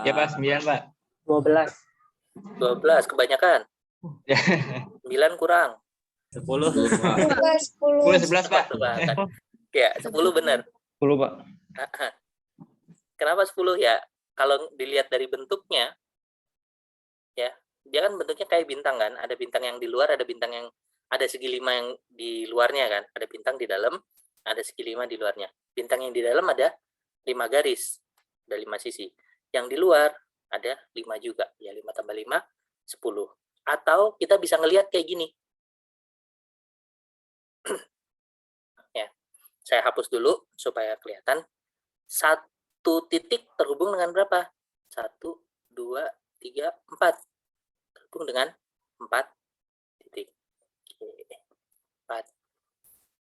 Ya Pak, 9 Pak. 12. 12, kebanyakan. 9 kurang. 10. 10, 11 Pak. Ya, 10 benar. 10, Pak. Kenapa 10 ya? Kalau dilihat dari bentuknya, ya, dia kan bentuknya kayak bintang kan? Ada bintang yang di luar, ada bintang yang ada segi 5 yang di luarnya kan? Ada bintang di dalam, ada segi 5 di luarnya. Bintang yang di dalam ada 5 garis, ada 5 sisi. Yang di luar ada 5 juga. Ya, 5 tambah 5, 10. Atau kita bisa ngelihat kayak gini. Ya, saya hapus dulu supaya kelihatan. 1 titik terhubung dengan berapa? 1, 2, 3, 4. Terhubung dengan 4 titik. Oke. 4.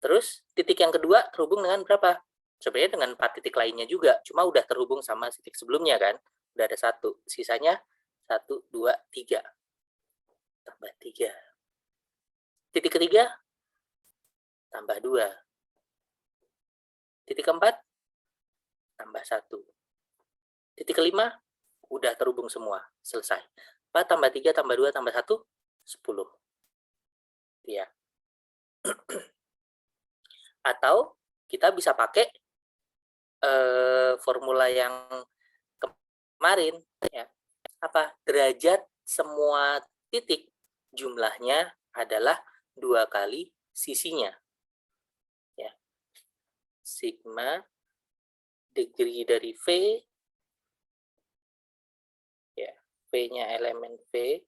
Terus titik yang kedua terhubung dengan berapa? Sebenarnya dengan 4 titik lainnya juga, cuma udah terhubung sama titik sebelumnya kan? Udah ada 1. Sisanya 1, 2, 3. Tambah 3. Titik ketiga tambah 2. Titik keempat tambah 1. Titik kelima udah terhubung semua, selesai. 4 tambah 3 tambah 2 tambah 1, 10. Ya. Atau kita bisa pakai formula yang kemarin, ya. Apa? Derajat semua titik jumlahnya adalah 2 kali sisinya. Ya. Sigma degree dari V, ya, V-nya elemen V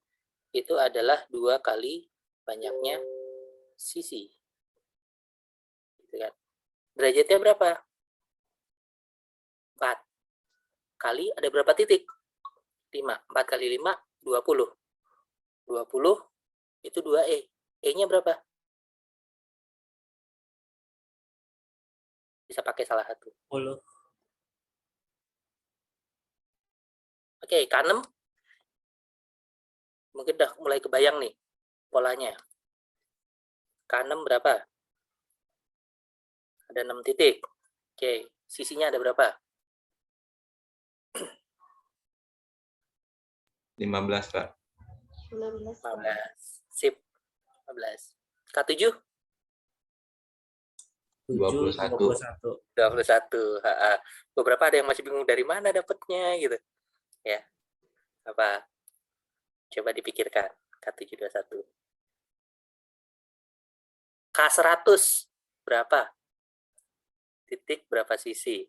itu adalah 2 kali banyaknya sisi. Gitu kan. Derajatnya berapa? 4 kali ada berapa titik? 5. 4 kali 5, 20. 20 itu 2E. E-nya berapa? Bisa pakai salah satu. 10. Oke, K6. Mungkin udah mulai kebayang nih polanya. K6 berapa? Ada 6 titik. Oke, sisinya ada berapa? 15, Pak. 15. Sip. 15. K7? 21. 21. Beberapa ada yang masih bingung dari mana dapatnya gitu. Ya. Apa? Coba dipikirkan. K721. K100 berapa? Titik berapa sisi?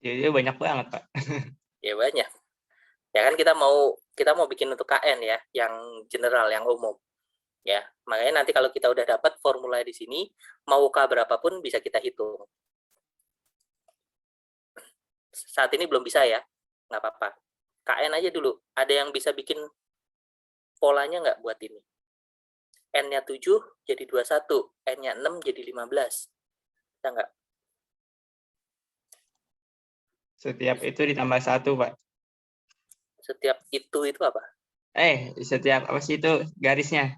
Ya banyak banget Pak. Ya banyak. Ya kan kita mau bikin untuk KN ya, yang general, yang umum. Ya, makanya nanti kalau kita udah dapat formula di sini, mau K berapapun bisa kita hitung. saat ini belum bisa ya, nggak apa-apa. KN aja dulu. Ada yang bisa bikin polanya nggak buat ini? N-nya 7 jadi 21, N-nya 6 jadi 15. Bisa nggak? Setiap itu ditambah 1, Pak. Setiap itu apa? Setiap apa sih itu garisnya?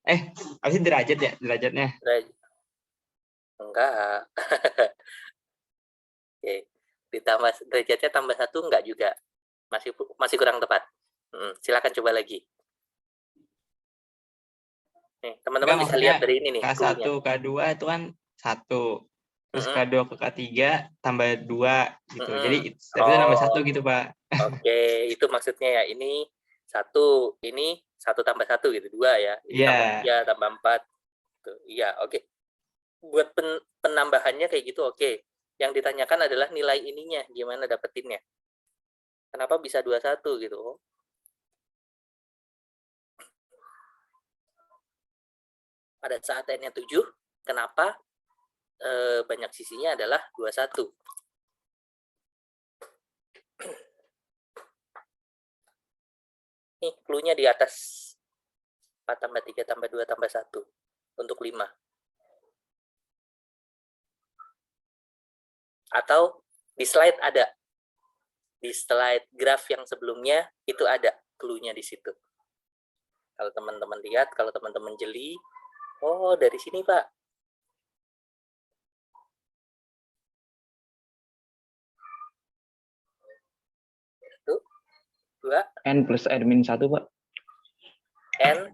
Apa sih derajat ya? Derajatnya. Enggak. Oke. Ditambah derajatnya tambah 1 enggak juga. Masih kurang tepat. Silakan coba lagi. Nih, teman-teman bisa lihat dari ini nih. K1, K2 itu kan 1. Terus K2 ke K3 tambah 2 gitu. Jadi itu nambah 1 gitu, Pak. Oke, itu maksudnya ya. Ini 1, ini 1 tambah 1 gitu, 2 ya. Ini tambah 3 tambah 4. Tuh, iya, oke. Buat penambahannya kayak gitu, oke. Yang ditanyakan adalah nilai ininya, gimana dapetinnya. Kenapa bisa 21 gitu? Pada saat N-nya 7, kenapa banyak sisinya adalah 21? Nih, clue-nya di atas 4 tambah 3 tambah 2 tambah 1 untuk 5. Atau di slide ada. Di slide graf yang sebelumnya itu ada clue-nya di situ. Kalau teman-teman lihat, kalau teman-teman jeli, oh dari sini Pak. Satu, 2. N plus N min 1, Pak. N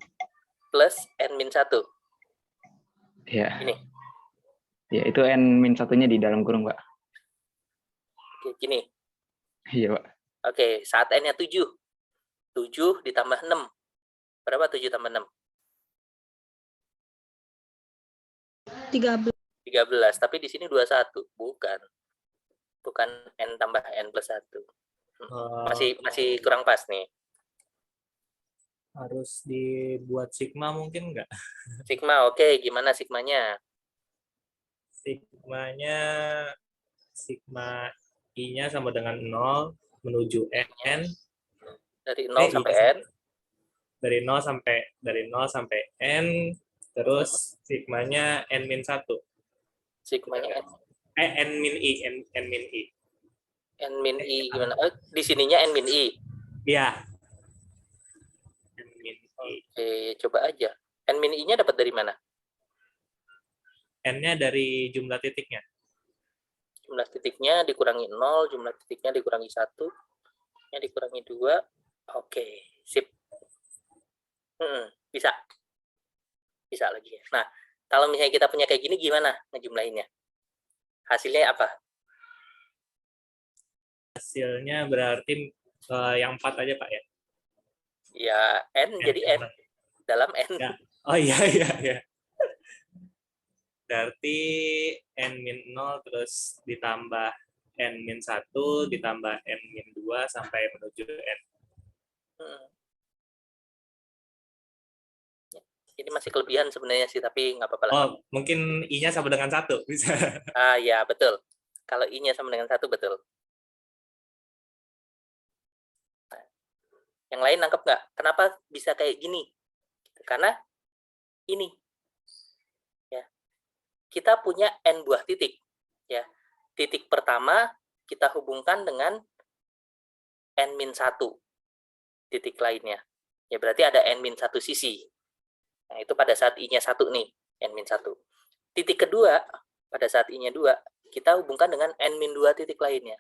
plus N min 1. Iya. Ini. Ya, itu N min 1-nya di dalam kurung, Pak. Oke, gini. Iya, Pak. Oke, saat N-nya 7. 7 ditambah 6. Berapa 7 tambah 6? 13. 13, tapi di sini 21. Bukan N tambah N plus 1. Masih kurang pas nih. Harus dibuat sigma mungkin nggak? Sigma, oke. Gimana sigmanya? Sigma I-nya sama dengan 0 menuju N. Dari 0 sampai N. Dari 0 sampai N, terus sigmanya N min 1. Sigmanya N. N min I. N min I gimana? Di sininya N min I. Iya. N min I. Oke, coba aja. N min I-nya dapat dari mana? N-nya dari jumlah titiknya. Jumlah titiknya dikurangi 0, jumlah titiknya dikurangi 1, nya dikurangi 2. Oke, sip. Bisa. Bisa lagi ya. Nah, kalau misalnya kita punya kayak gini, gimana ngejumlahinnya? Hasilnya apa? Hasilnya berarti yang 4 aja, Pak, ya? Ya, N jadi N. Dalam N. Ya. Oh iya. Berarti N min 0 terus ditambah N min 1 ditambah N min 2 sampai menuju N. Ini masih kelebihan sebenarnya sih, tapi nggak apa-apa lah. Oh, mungkin I-nya sama dengan 1, bisa. Ya, betul. Kalau I-nya sama dengan 1, betul. Nah, yang lain nangkep nggak? Kenapa bisa kayak gini? Karena ini. Ya. Kita punya N buah titik. Ya. Titik pertama kita hubungkan dengan N-1 titik lainnya. Ya, berarti ada N-1 sisi. Nah, itu pada saat I-nya 1 nih, N-1. Titik kedua, pada saat I-nya 2, kita hubungkan dengan N-2 titik lainnya.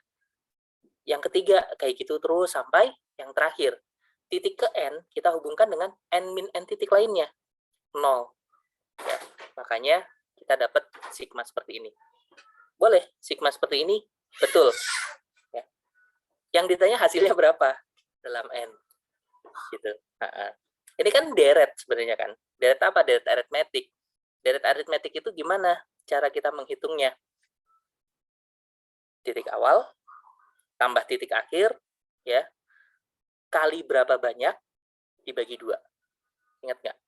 Yang ketiga, kayak gitu terus sampai yang terakhir. Titik ke N, kita hubungkan dengan N-N titik lainnya. 0. Ya, makanya kita dapat sigma seperti ini. Boleh, sigma seperti ini, betul. Ya. Yang ditanya hasilnya berapa dalam N. Gitu. Ini kan deret sebenarnya kan. Deret apa? Deret aritmetik. Deret aritmetik itu gimana cara kita menghitungnya? Titik awal tambah titik akhir, ya, kali berapa banyak dibagi 2. Ingat nggak?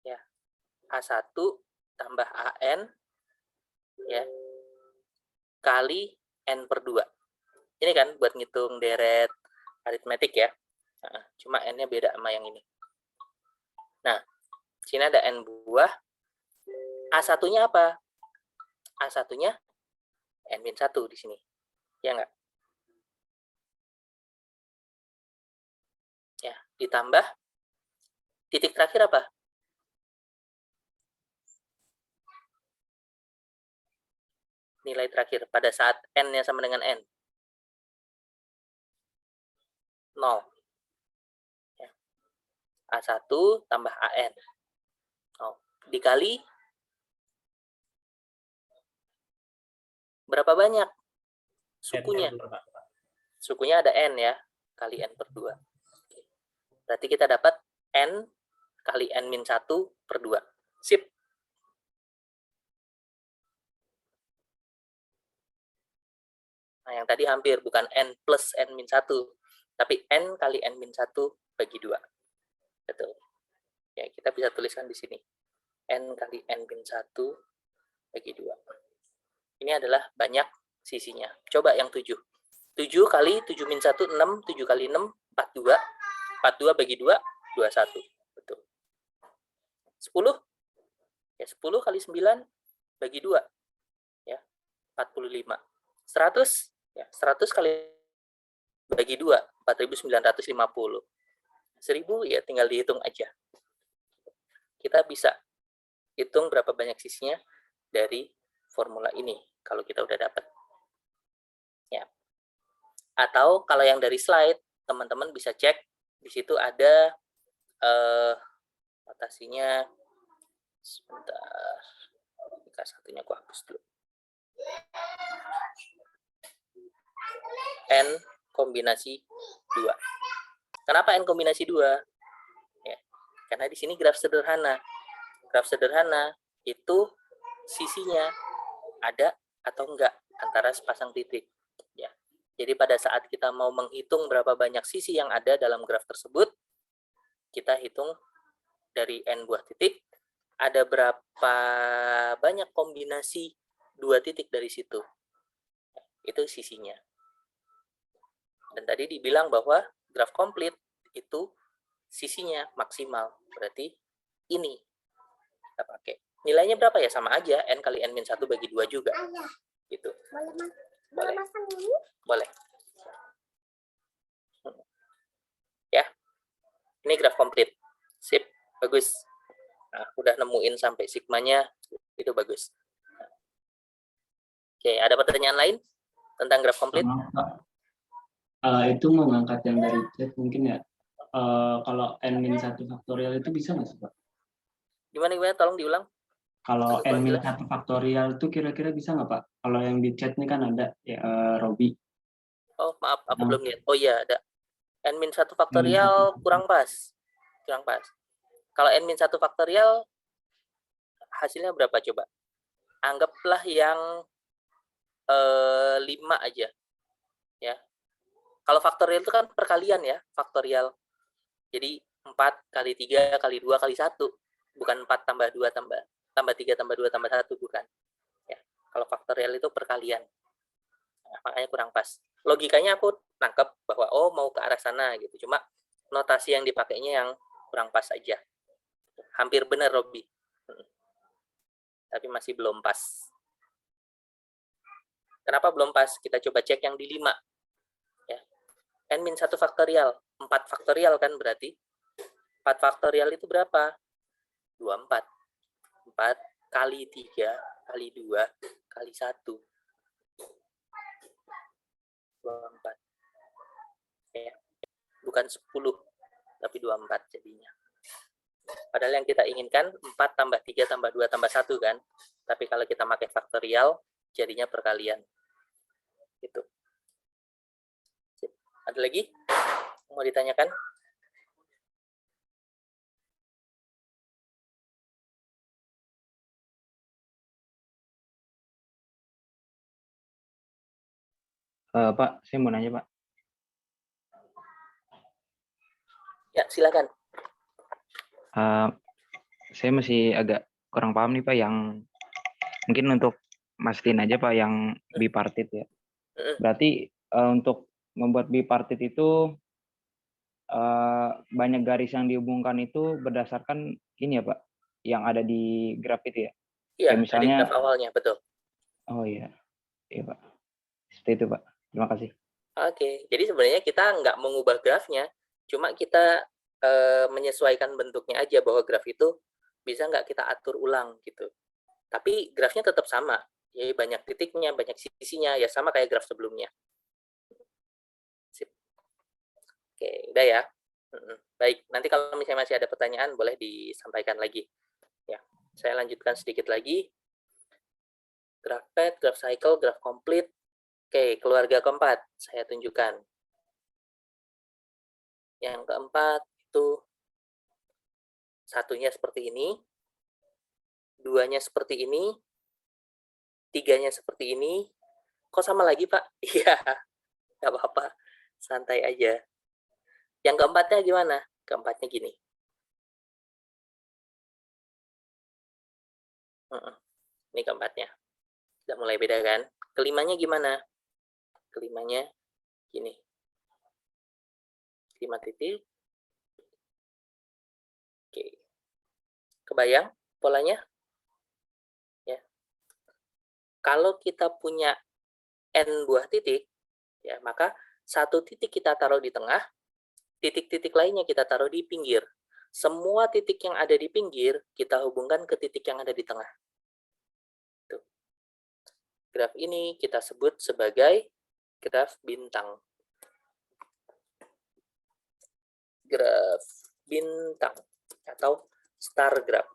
Ya, A1 tambah AN, ya, kali N per 2. Ini kan buat ngitung deret aritmetik ya. Nah, cuma N-nya beda sama yang ini. Nah, sini ada N buah. A1-nya apa? A1-nya N-1 di sini. Ya enggak? Ya, ditambah titik terakhir apa? Nilai terakhir pada saat N-nya sama dengan N. 0. Ya. A1 tambah AN. Oh, dikali berapa banyak sukunya? Sukunya ada N ya, kali N per 2. Berarti kita dapat N kali N-1 per 2. Sip. Nah, yang tadi hampir bukan N plus N-1, tapi N kali N-1 bagi 2. Betul. Ya, kita bisa tuliskan di sini. N kali N-1 bagi 2. Ini adalah banyak sisinya. Coba yang 7. 7 kali 7 min 1, 6. 7 kali 6, 42. 42 bagi 2, 21. Betul. 10. Ya, 10 kali 9 bagi 2. Ya, 45. 100. Ya, 100 kali bagi 2, 4.950. 1000 ya tinggal dihitung aja. Kita bisa hitung berapa banyak sisinya dari formula ini kalau kita udah dapat. Ya. Atau kalau yang dari slide, teman-teman bisa cek di situ ada notasinya. Sebentar. Satunya aku hapus dulu. N kombinasi 2. Kenapa N kombinasi 2? Ya, karena di sini graf sederhana. Graf sederhana itu sisinya ada atau enggak antara sepasang titik. Ya. Jadi pada saat kita mau menghitung berapa banyak sisi yang ada dalam graf tersebut, kita hitung dari N buah titik, ada berapa banyak kombinasi 2 titik dari situ. Itu sisinya. Dan tadi dibilang bahwa graf komplit itu sisinya maksimal. Berarti ini kita pakai. Nilainya berapa ya? Sama aja. N kali N-1 bagi 2 juga. Gitu. Boleh. Boleh. Ya. Ini graf komplit. Sip. Bagus. Nah, udah nemuin sampai sigmanya. Itu bagus. Oke, ada pertanyaan lain tentang graf komplit? Itu mau ngangkat yang dari chat mungkin ya. Kalau N-1 faktorial itu bisa nggak sih, Pak? Gimana? Tolong diulang. Kalau N-1 faktorial itu kira-kira bisa nggak, Pak? Kalau yang di chat ini kan ada ya, Robi. Oh, maaf, aku belum lihat. Oh iya, ada. N-1 faktorial kurang pas. Kurang pas. Kalau N-1 faktorial, hasilnya berapa coba? Anggaplah yang 5 aja. Ya. Kalau faktorial itu kan perkalian ya, faktorial. Jadi 4 kali 3 kali 2 kali 1. Bukan 4 tambah 2 tambah 3 tambah 2 tambah 1, bukan. Ya. Kalau faktorial itu perkalian. Nah, makanya kurang pas. Logikanya aku nangkep bahwa oh mau ke arah sana gitu. Cuma notasi yang dipakainya yang kurang pas aja. Hampir benar, Robi. Tapi masih belum pas. Kenapa belum pas? Kita coba cek yang di 5. Ya. N-1 faktorial. 4 faktorial kan berarti. 4 faktorial itu berapa? 24. 4 kali 3 kali 2 kali 1. 24. Ya. Bukan 10, tapi 24 jadinya. Padahal yang kita inginkan 4 tambah 3 tambah 2 tambah 1 kan. Tapi kalau kita pakai faktorial, jadinya perkalian. Gitu. Ada lagi? Mau ditanyakan? Pak, saya mau nanya, Pak. Ya, silakan. Saya masih agak kurang paham nih, Pak, yang mungkin untuk mastiin aja, Pak, yang bipartit ya. Berarti untuk membuat bipartit itu banyak garis yang dihubungkan itu berdasarkan ini ya Pak, yang ada di graf itu ya? Iya, Kayak misalnya, dari graf awalnya, betul. oh iya, iya Pak. Seperti itu Pak. Terima kasih. Oke, jadi sebenarnya kita nggak mengubah grafnya, cuma kita menyesuaikan bentuknya aja bahwa graf itu bisa nggak kita atur ulang gitu. Tapi grafnya tetap sama, jadi banyak titiknya, banyak sisinya, ya sama kayak graf sebelumnya. Sip. Oke, udah ya. Baik, nanti kalau misalnya masih ada pertanyaan boleh disampaikan lagi. Ya, saya lanjutkan sedikit lagi. Graf pet, graf cycle, graf complete. Oke, keluarga keempat saya tunjukkan. Yang keempat itu satunya seperti ini, duanya seperti ini, tiganya seperti ini. Kok sama lagi, Pak? Iya, nggak apa-apa. Santai aja. Yang keempatnya gimana? Keempatnya gini. Ini keempatnya. Sudah mulai beda kan? Kelimanya gimana? Kelimanya gini. 5 titik. Oke. Kebayang polanya? Ya. Kalau kita punya n buah titik, ya, maka satu titik kita taruh di tengah, titik-titik lainnya kita taruh di pinggir. Semua titik yang ada di pinggir kita hubungkan ke titik yang ada di tengah. Tuh. Graf ini kita sebut sebagai graf bintang. Graf bintang atau star graph.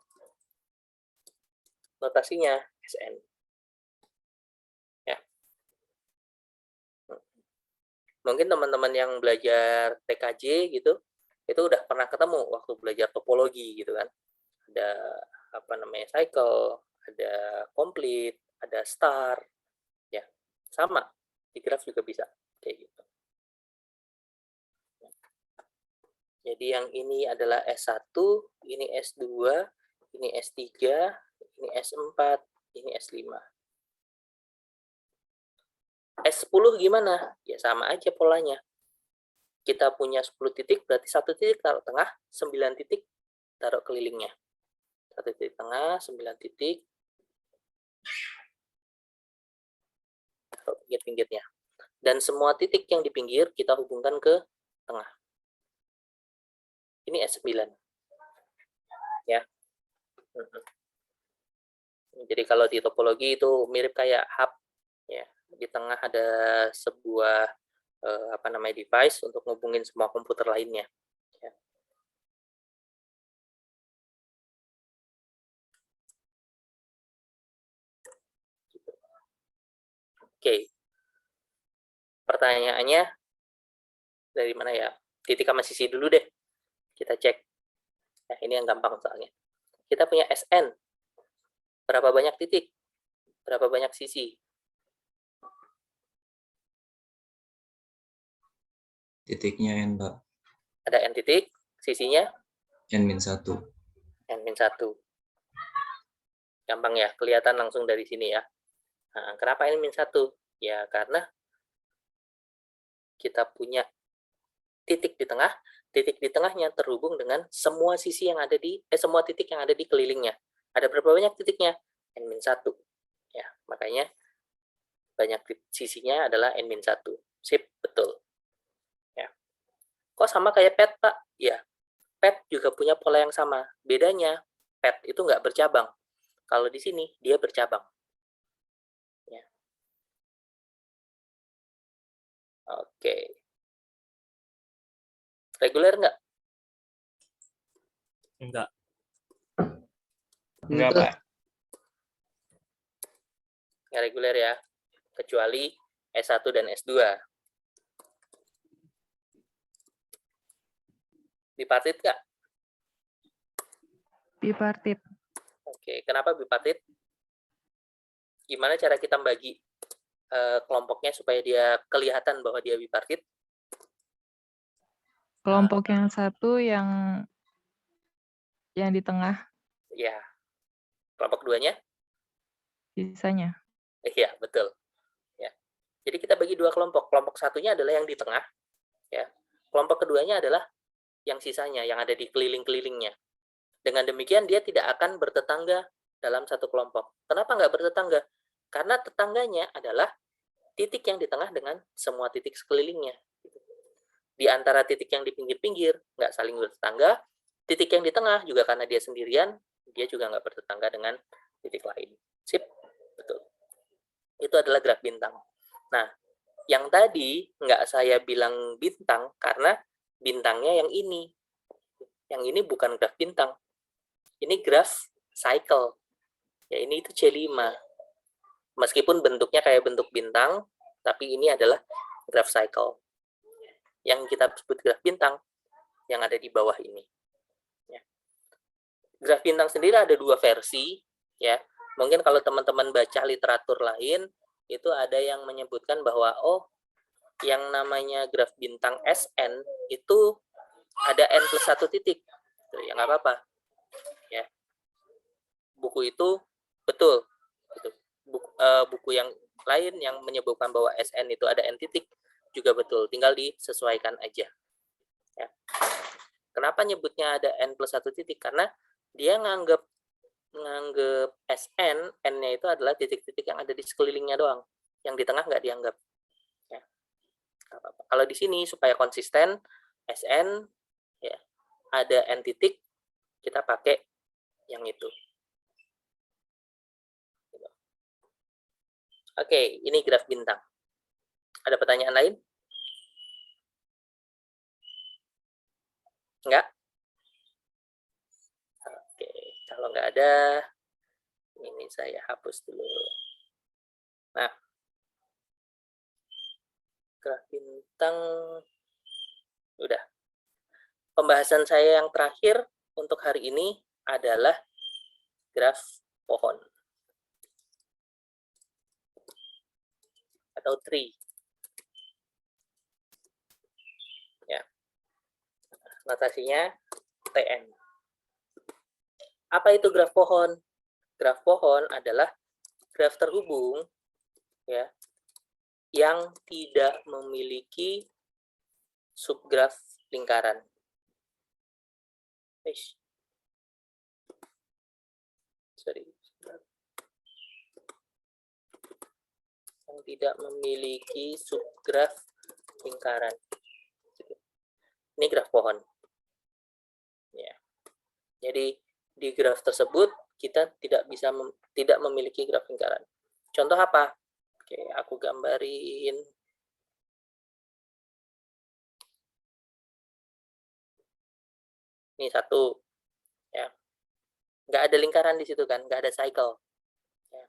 Notasinya SN. Ya. Mungkin teman-teman yang belajar TKJ gitu, itu udah pernah ketemu waktu belajar topologi gitu kan. Ada apa namanya cycle, ada complete, ada star. Ya. Sama. Di graf juga bisa kayak gitu. Jadi yang ini adalah S1, ini S2, ini S3, ini S4, ini S5. S10 gimana? Ya sama aja polanya. Kita punya 10 titik, berarti 1 titik taruh tengah, 9 titik taruh kelilingnya. 1 titik tengah, 9 titik taruh pinggir-pinggirnya. Dan semua titik yang di pinggir kita hubungkan ke tengah. Ini S9. Ya. Jadi kalau di topologi itu mirip kayak hub, ya. Di tengah ada sebuah apa namanya device untuk ngubungin semua komputer lainnya. Ya. Oke. Pertanyaannya dari mana ya? Titik sama sisi dulu deh. Kita cek. Nah, ini yang gampang soalnya. Kita punya SN. Berapa banyak titik? Berapa banyak sisi? Titiknya N, Pak. Ada N titik, sisinya N-1. N-1. Gampang ya, kelihatan langsung dari sini ya. Nah, kenapa N-1? Ya, karena kita punya titik di tengah, titik di tengahnya terhubung dengan semua sisi yang ada di semua titik yang ada di kelilingnya. Ada berapa banyak titiknya? N-1. Ya, makanya banyak sisinya adalah N-1. Sip, betul. Ya. Kok sama kayak PET, Pak? Ya. PET juga punya pola yang sama. Bedanya, PET itu nggak bercabang. Kalau di sini, dia bercabang. Ya. Oke. Reguler nggak? Enggak. Enggak, Pak. Nggak reguler ya. Kecuali S1 dan S2. Bipartit nggak? Bipartit. Oke, kenapa bipartit? Gimana cara kita bagi kelompoknya supaya dia kelihatan bahwa dia bipartit? Kelompok yang satu yang di tengah. Ya. Kelompok duanya? Sisanya. Iya, betul. Ya. Jadi kita bagi dua kelompok. Kelompok satunya adalah yang di tengah, ya. Kelompok keduanya adalah yang sisanya, yang ada di keliling-kelilingnya. Dengan demikian dia tidak akan bertetangga dalam satu kelompok. Kenapa nggak bertetangga? Karena tetangganya adalah titik yang di tengah dengan semua titik sekelilingnya. Di antara titik yang di pinggir-pinggir nggak saling bertetangga, titik yang di tengah juga karena dia sendirian, dia juga nggak bertetangga dengan titik lain. Sip, betul. Itu adalah graf bintang. Nah, yang tadi nggak saya bilang bintang karena bintangnya yang ini. Yang ini bukan graf bintang. Ini graf cycle. Ya, ini itu C5. Meskipun bentuknya kayak bentuk bintang, tapi ini adalah graf cycle. Yang kita sebut graf bintang, yang ada di bawah ini. Ya. Graf bintang sendiri ada dua versi. Ya. Mungkin kalau teman-teman baca literatur lain, itu ada yang menyebutkan bahwa, oh, yang namanya graf bintang SN, itu ada N plus 1 titik. Ya, nggak apa-apa. Ya. Buku itu betul. Buku yang lain yang menyebutkan bahwa SN itu ada N titik juga betul, tinggal disesuaikan aja. Ya. Kenapa nyebutnya ada N plus 1 titik? Karena dia nganggep SN, N-nya itu adalah titik-titik yang ada di sekelilingnya doang. Yang di tengah nggak dianggap. Ya. Kalau di sini supaya konsisten, SN ya, ada N titik, kita pakai yang itu. Oke, ini graf bintang. Ada pertanyaan lain? Enggak? Oke, kalau nggak ada, ini saya hapus dulu. Nah, graf bintang, udah. Pembahasan saya yang terakhir untuk hari ini adalah graf pohon. Atau tree. Ya. Notasinya TN. Apa itu graf pohon? Graf pohon adalah graf terhubung ya yang tidak memiliki subgraf lingkaran. Sorry. Yang tidak memiliki subgraf lingkaran. Ini graf pohon. Ya. Jadi di graf tersebut kita tidak memiliki graf lingkaran. Contoh apa? Oke, aku gambarin. Ini satu. Ya. Nggak ada lingkaran di situ kan, nggak ada cycle. Ya.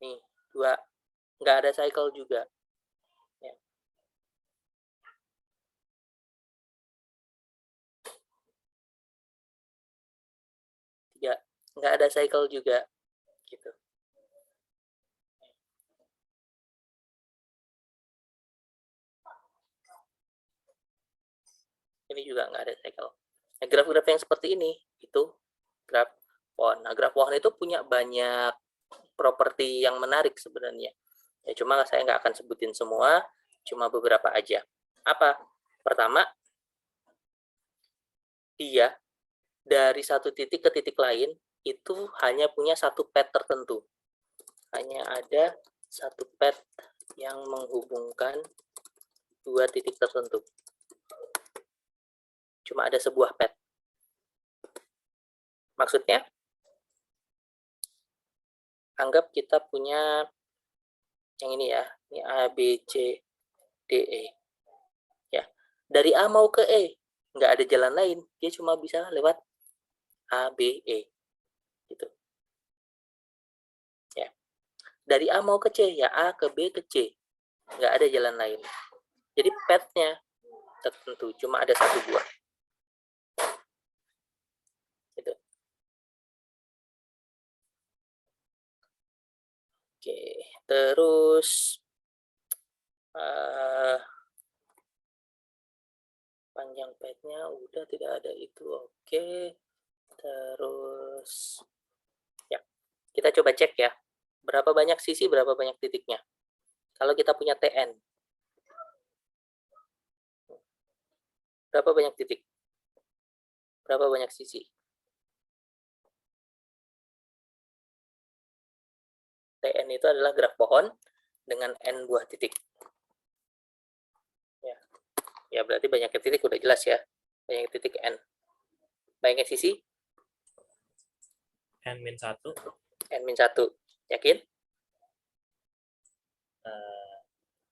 Nih, dua. Nggak ada cycle juga. Ya. Tiga. Nggak ada cycle juga. Gitu. Ini juga nggak ada cycle. Nah, graf-graf yang seperti ini, itu graf pohon. Nah, graf pohon itu punya banyak properti yang menarik sebenarnya. Ya, cuma saya nggak akan sebutin semua, cuma beberapa aja. Apa? Pertama, dia dari satu titik ke titik lain itu hanya punya satu path tertentu. Hanya ada satu path yang menghubungkan dua titik tertentu. Cuma ada sebuah path. Maksudnya, anggap kita punya yang ini ya, ini A, B, C, D, E. Ya, dari A mau ke E, nggak ada jalan lain, dia cuma bisa lewat A, B, E. Gitu. Ya. Dari A mau ke C, ya A ke B ke C. Nggak ada jalan lain. Jadi path-nya tertentu, cuma ada satu buah. Gitu. Oke, terus panjang path-nya udah tidak ada itu. Oke. Terus ya. Kita coba cek ya. Berapa banyak sisi, berapa banyak titiknya. Kalau kita punya TN. Berapa banyak titik? Berapa banyak sisi? TN itu adalah graf pohon dengan N buah titik. Ya berarti banyaknya titik udah jelas ya. Banyak titik N. Banyaknya sisi? N-1. N-1. Yakin?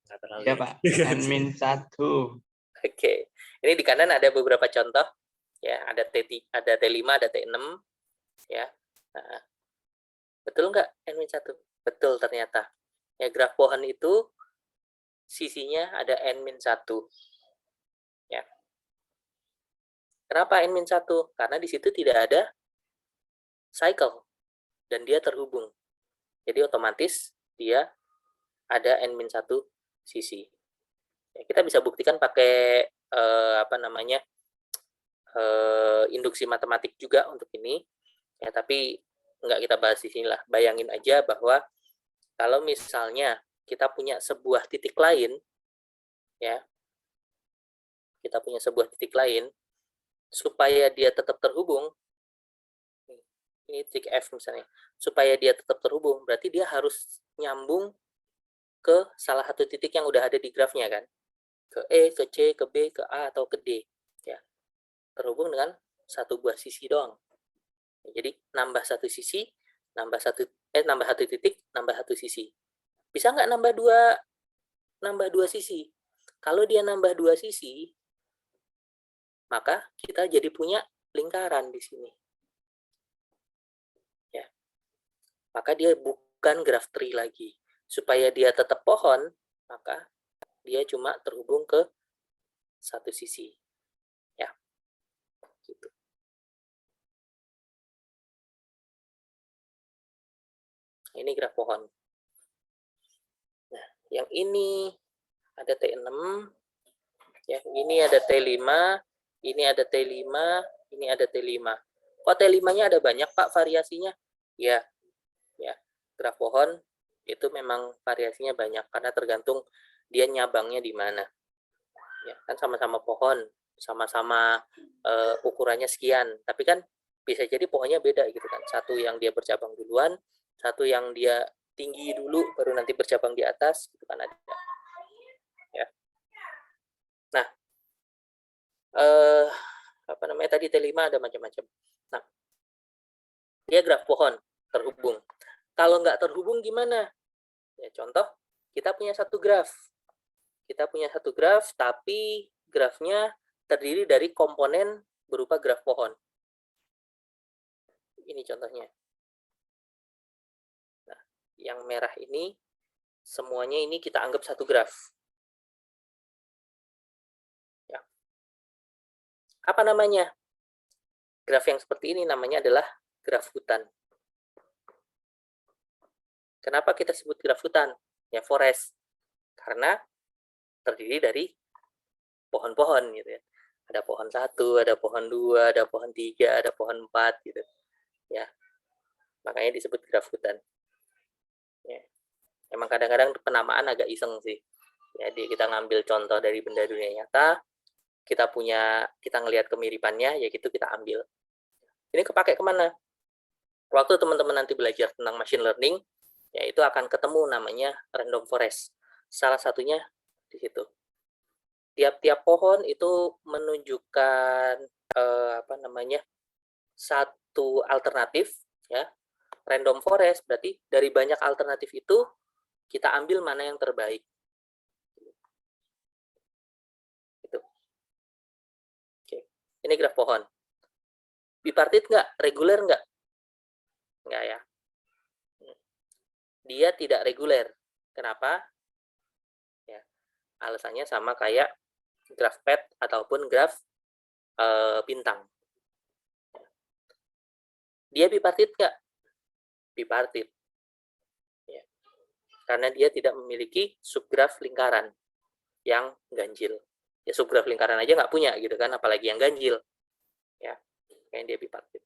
Nggak terlalu. Iya Pak, N-1. Oke. Ini di kanan ada beberapa contoh. Ya, ada T5, ada T6. Ya. Nah, betul nggak N-1? Betul ternyata. Ya, graf pohon itu sisinya ada N-1. Ya. Kenapa N-1? Karena di situ tidak ada cycle dan dia terhubung. Jadi otomatis dia ada N-1 sisi. Ya, kita bisa buktikan pakai induksi matematik juga untuk ini. Ya, tapi nggak kita bahas di sini lah. Bayangin aja bahwa kalau misalnya kita punya sebuah titik lain, ya, kita punya sebuah titik lain, supaya dia tetap terhubung, ini titik F misalnya, supaya dia tetap terhubung, berarti dia harus nyambung ke salah satu titik yang udah ada di grafnya kan, ke E, ke C, ke B, ke A, atau ke D, ya, terhubung dengan satu buah sisi doang. Jadi nambah satu sisi, nambah satu titik, nambah satu sisi. Bisa nggak nambah dua sisi? Kalau dia nambah dua sisi, maka kita jadi punya lingkaran di sini. Ya. Maka dia bukan graf tree lagi. Supaya dia tetap pohon, maka dia cuma terhubung ke satu sisi. Ya. Gitu. Ini graf pohon. Nah, yang ini ada T6, ya, ini ada T5, ini ada T5, ini ada T5. Kok T5-nya ada banyak, Pak, variasinya? Ya, ya. Graf pohon itu memang variasinya banyak karena tergantung dia nyabangnya di mana. Ya, kan sama-sama pohon, sama-sama ukurannya sekian, tapi kan bisa jadi pohonnya beda gitu kan. Satu yang dia bercabang duluan, satu yang dia tinggi dulu baru nanti bercabang di atas gitu kan ada. Ya. Nah, tadi T5 ada macam-macam. Nah, dia graf pohon terhubung. Kalau nggak terhubung gimana? Ya, contoh, kita punya satu graf. Kita punya satu graf, tapi grafnya terdiri dari komponen berupa graf pohon. Ini contohnya. Nah, yang merah ini, semuanya ini kita anggap satu graf. Ya. Apa namanya? Graf yang seperti ini namanya adalah graf hutan. Kenapa kita sebut graf hutan? Ya, forest. Karena terdiri dari pohon-pohon gitu ya. Ada pohon 1, ada pohon 2, ada pohon 3, ada pohon 4 gitu. Ya. Makanya disebut graf hutan. Ya. Emang kadang-kadang penamaan agak iseng sih. Jadi kita ngambil contoh dari benda dunia nyata, kita ngelihat kemiripannya, ya gitu kita ambil. Ini kepake kemana? Waktu teman-teman nanti belajar tentang machine learning, ya itu akan ketemu namanya random forest. Salah satunya di situ. Tiap-tiap pohon itu menunjukkan satu alternatif, ya. Random forest berarti dari banyak alternatif itu kita ambil mana yang terbaik. Gitu. Oke. Ini graf pohon. Bipartit nggak? Reguler nggak? Nggak ya. Dia tidak reguler. Kenapa? Ya, alasannya sama kayak graf pad ataupun graf bintang. Dia bipartit nggak? Bipartit. Ya. Karena dia tidak memiliki subgraf lingkaran yang ganjil. Ya, subgraf lingkaran aja nggak punya gitu kan, apalagi yang ganjil. Ya, kayak dia bipartit.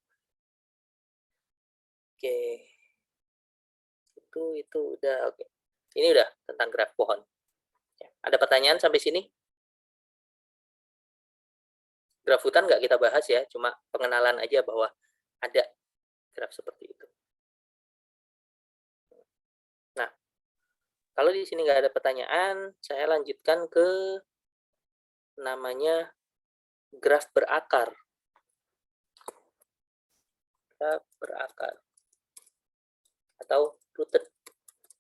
Oke. itu udah. Oke. Ini udah tentang graf pohon. Ya. Ada pertanyaan sampai sini? Graf hutan nggak kita bahas ya, cuma pengenalan aja bahwa ada graf seperti itu. Nah, kalau di sini nggak ada pertanyaan, saya lanjutkan ke namanya graf berakar. Graf berakar atau rooted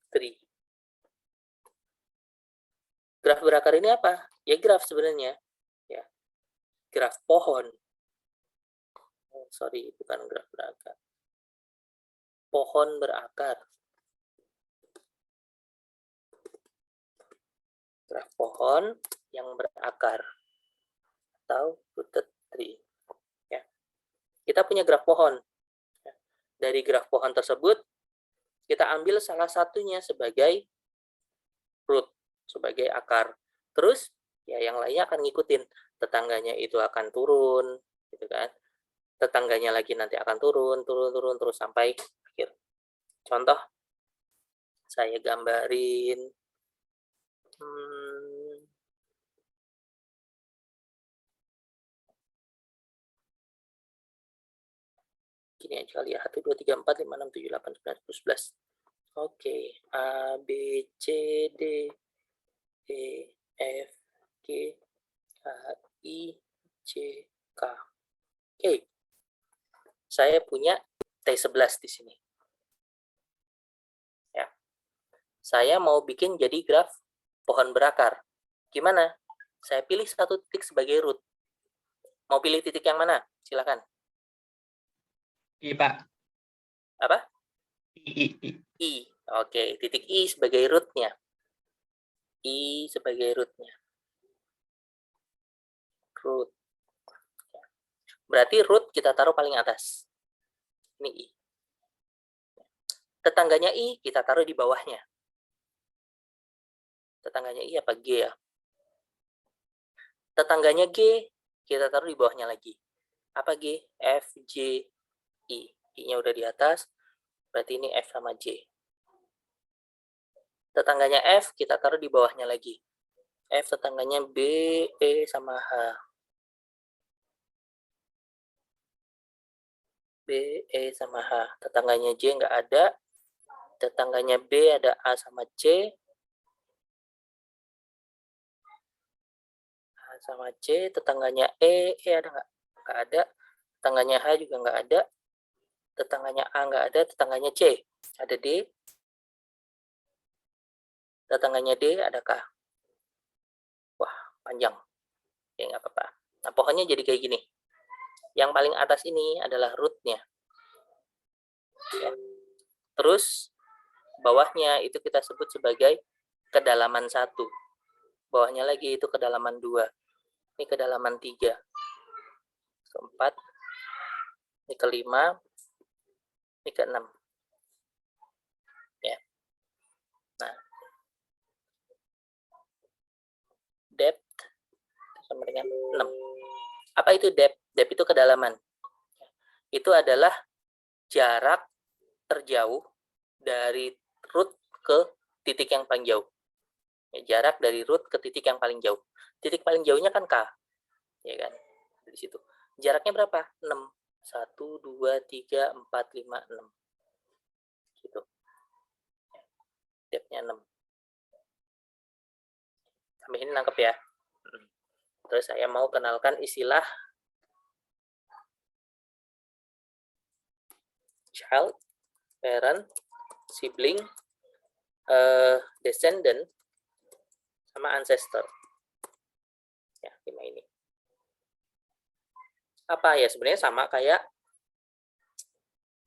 tree. Graf berakar ini apa? Ya graf sebenarnya. Ya, graf pohon. Oh, sorry, bukan graf berakar. Pohon berakar. Graf pohon yang berakar atau rooted tree. Ya. Kita punya graf pohon. Ya. Dari graf pohon tersebut, kita ambil salah satunya sebagai root, sebagai akar. Terus, ya yang lainnya akan ngikutin. Tetangganya itu akan turun, gitu kan. Tetangganya lagi nanti akan turun, terus sampai akhir. Contoh, saya gambarin. Gini aja kali ya, 1, 2, 3, 4, 5, 6, 7, 8, 9, 10, 11. Oke, A, B, C, D, E, F, G, H, I, J, K. Oke, saya punya T11 di sini. Ya. Saya mau bikin jadi graf pohon berakar. Gimana? Saya pilih satu titik sebagai root. Mau pilih titik yang mana? Silakan. I, Pak. Apa? I. I. Oke, titik I sebagai rootnya. I sebagai rootnya. Root. Berarti root kita taruh paling atas. Ini I. Tetangganya I kita taruh di bawahnya. Tetangganya I apa G ya? Tetangganya G kita taruh di bawahnya lagi. Apa G? F, J, I. I-nya udah di atas. Berarti ini F sama J. Tetangganya F kita taruh di bawahnya lagi. F tetangganya B, E, sama H. B, E, sama H. Tetangganya J nggak ada. Tetangganya B ada A sama C. A sama C. Tetangganya E ada nggak? Nggak ada. Tetangganya H juga nggak ada. Tetangganya A nggak ada. Tetangganya C ada D. Tetangganya D ada K. Wah, panjang. Ya, nggak apa-apa. Nah, pohonnya jadi kayak gini. Yang paling atas ini adalah root-nya. Ya. Terus, bawahnya itu kita sebut sebagai kedalaman 1. Bawahnya lagi itu kedalaman 2. Ini kedalaman 3. Keempat. Ini kelima. Ini keenam. Ya. Nah, depth sama dengan 6. Apa itu depth? Depth itu kedalaman. Itu adalah jarak terjauh dari root ke titik yang paling jauh. Ya, jarak dari root ke titik yang paling jauh. Titik paling jauhnya kan K. Ya kan? Di situ. Jaraknya berapa? 6. 1, 2, 3, 4, 5, 6. Gitu. Depth-nya 6. Sampai ini nangkep ya. Terus saya mau kenalkan istilah child, parent, sibling, descendant, sama ancestor. Ya, 5 ini. Apa ya? Sebenarnya sama kayak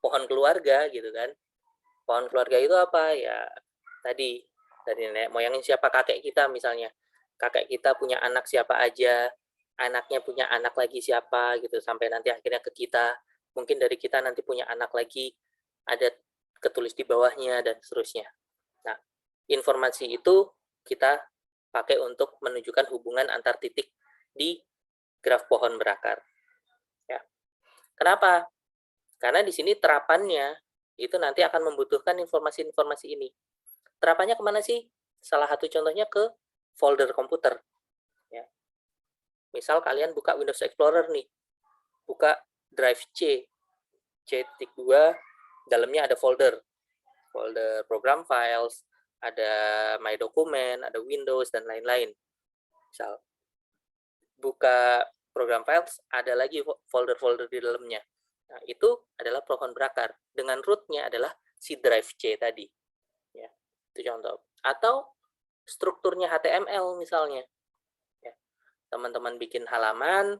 pohon keluarga gitu kan. Pohon keluarga itu apa? Ya, tadi dari nenek moyangnya siapa, kakek kita misalnya. Kakek kita punya anak siapa aja, anaknya punya anak lagi siapa gitu, sampai nanti akhirnya ke kita. Mungkin dari kita nanti punya anak lagi, ada ketulis di bawahnya, dan seterusnya. Nah, informasi itu kita pakai untuk menunjukkan hubungan antar titik di graf pohon berakar. Ya. Kenapa? Karena di sini terapannya itu nanti akan membutuhkan informasi-informasi ini. Terapannya kemana sih? Salah satu contohnya ke folder komputer. Ya. Misal kalian buka Windows Explorer nih, buka drive C2, dalamnya ada folder program files, ada My Document, ada Windows, dan lain-lain. Misal, buka program files, ada lagi folder-folder di dalamnya. Nah, itu adalah pohon berakar. Dengan root-nya adalah si drive C tadi. Ya, itu contoh. Atau strukturnya HTML misalnya. Ya, teman-teman bikin halaman,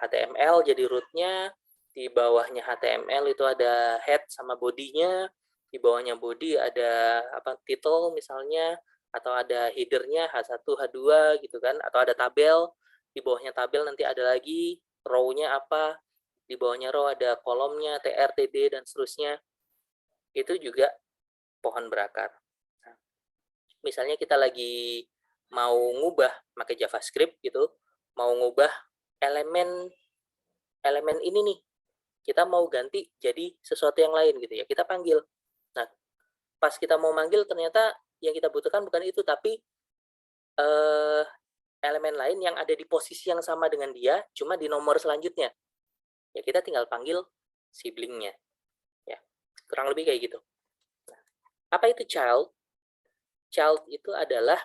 HTML jadi root-nya, di bawahnya HTML itu ada head sama body-nya, di bawahnya body ada title misalnya, atau ada header-nya H1, H2 gitu kan, atau ada tabel, di bawahnya tabel nanti ada lagi row-nya apa, di bawahnya row ada kolomnya, TR, TD, dan seterusnya. Itu juga pohon berakar. Nah, misalnya kita lagi mau ngubah pakai JavaScript gitu, mau ngubah elemen ini nih, kita mau ganti jadi sesuatu yang lain gitu ya, kita panggil. Nah, pas kita mau manggil ternyata yang kita butuhkan bukan itu, tapi elemen lain yang ada di posisi yang sama dengan dia, cuma di nomor selanjutnya. Ya, kita tinggal panggil siblingnya. Ya, kurang lebih kayak gitu. Nah, apa itu child? Child itu adalah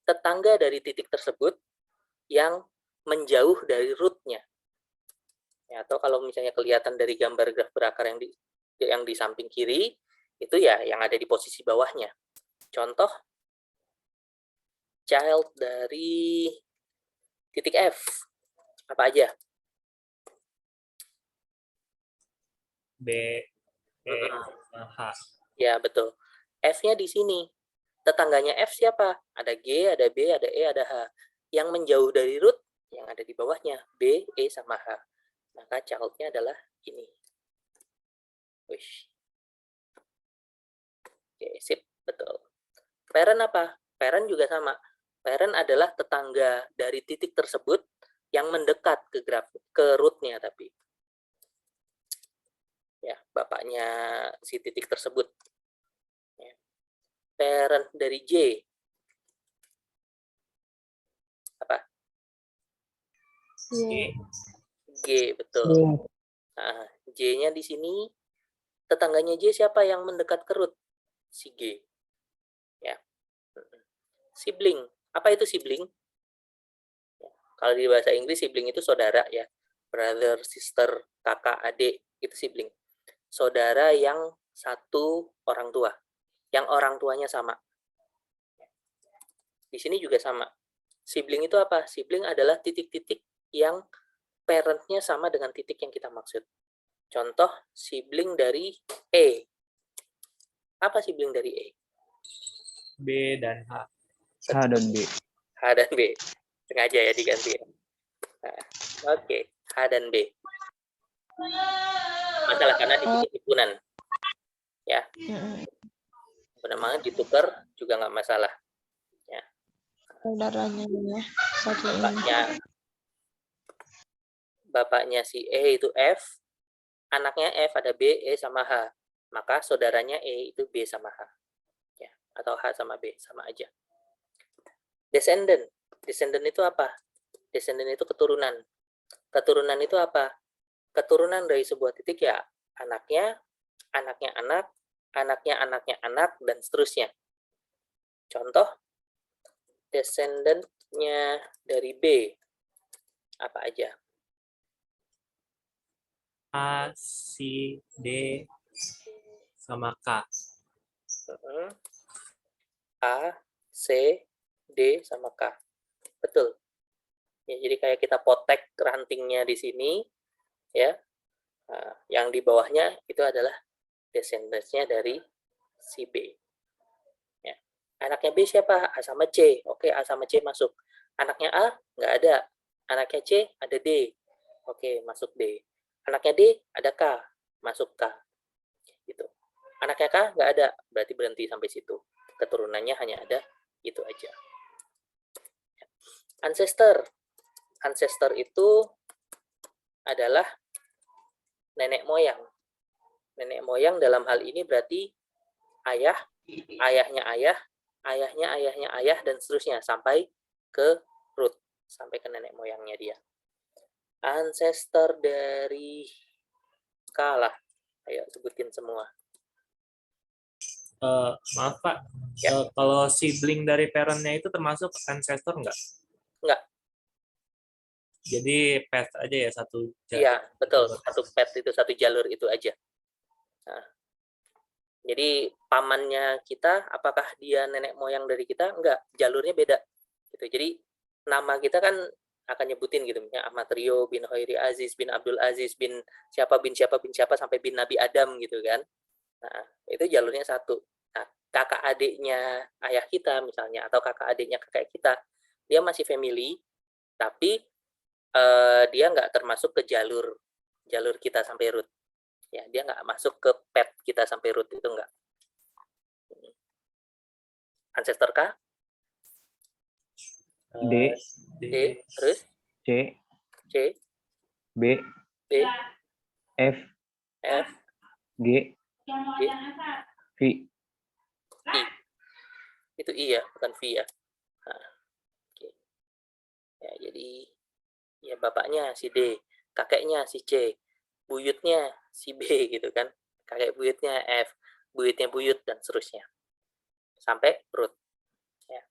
tetangga dari titik tersebut yang menjauh dari root-nya. Ya, atau kalau misalnya kelihatan dari gambar graf berakar yang di samping kiri, itu ya yang ada di posisi bawahnya. Contoh, child dari titik F. Apa aja? B, E, H. Ya, betul. F-nya di sini. Tetangganya F siapa? Ada G, ada B, ada E, ada H. Yang menjauh dari root, yang ada di bawahnya. B, E, sama H. Maka child-nya adalah ini. Wish. Oke, sip. Betul. Parent apa? Parent juga sama. Parent adalah tetangga dari titik tersebut yang mendekat ke root-nya tapi. Ya, bapaknya si titik tersebut. Ya. Parent dari J. Apa? G, betul. Nah, J-nya di sini, tetangganya J siapa yang mendekat ke root? Si G. Ya. Sibling. Apa itu sibling? Ya. Kalau di bahasa Inggris, sibling itu saudara ya. Brother, sister, kakak, adik, itu sibling. Saudara yang satu orang tua. Yang orang tuanya sama. Di sini juga sama. Sibling itu apa? Sibling adalah titik-titik yang parent-nya sama dengan titik yang kita maksud. Contoh, sibling dari E. Apa sibling dari E? B dan H. H dan B. H dan B. Sengaja ya diganti ya. Nah, oke, H dan B. Masalah karena di himpunan. Ya. Benar ditukar juga nggak masalah. Ya. Saudaranya ya. Bapaknya si E itu F, anaknya F ada B, E sama H. Maka saudaranya E itu B sama H. Ya, atau H sama B, sama aja. Descendant. Descendant itu apa? Descendant itu keturunan. Keturunan itu apa? Keturunan dari sebuah titik ya, anaknya, anaknya anak, anaknya anaknya anak, dan seterusnya. Contoh, descendant-nya dari B. Apa aja? A, C, D, sama K. A, C, D, sama K. Betul. Ya, jadi kayak kita potek rantingnya di sini, ya. Nah, yang di bawahnya itu adalah descendants-nya dari si B. Ya. Anaknya B siapa? A sama C. Oke, A sama C masuk. Anaknya A nggak ada. Anaknya C ada D. Oke, masuk D. Anaknya D ada K. Masuk K. Gitu. Anaknya K nggak ada. Berarti berhenti sampai situ. Keturunannya hanya ada itu aja. Ancestor. Ancestor itu adalah nenek moyang. Nenek moyang dalam hal ini berarti ayah, ayahnya ayah, ayahnya ayahnya ayah, dan seterusnya sampai ke root, sampai ke nenek moyangnya dia. Ancestor dari kalah. Ayo sebutin semua. Maaf Pak, Ya. kalau sibling dari parentnya itu termasuk ancestor nggak? Nggak. Jadi path aja ya, satu Iya, betul. Satu path itu, satu jalur itu aja. Nah, jadi pamannya kita, apakah dia nenek moyang dari kita? Enggak, jalurnya beda. Gitu. Jadi nama kita kan akan nyebutin gitu, misalnya Ahmad Rio bin Khairi Aziz bin Abdul Aziz bin siapa sampai bin Nabi Adam gitu kan. Nah, itu jalurnya satu. Nah, kakak adiknya ayah kita misalnya, atau kakak adiknya kakak kita, dia masih family, tapi dia nggak termasuk ke jalur kita sampai root. Ya, dia nggak masuk ke pet kita sampai root, itu nggak. Ancestor K? D, terus? C, B, B, F, G, V. I. Itu I ya, bukan V ya. Nah, okay. Ya, jadi ya bapaknya si D, kakeknya si C, buyutnya si B gitu kan. Kakek buyutnya F, buyutnya buyut, dan seterusnya. Sampai root. Ya.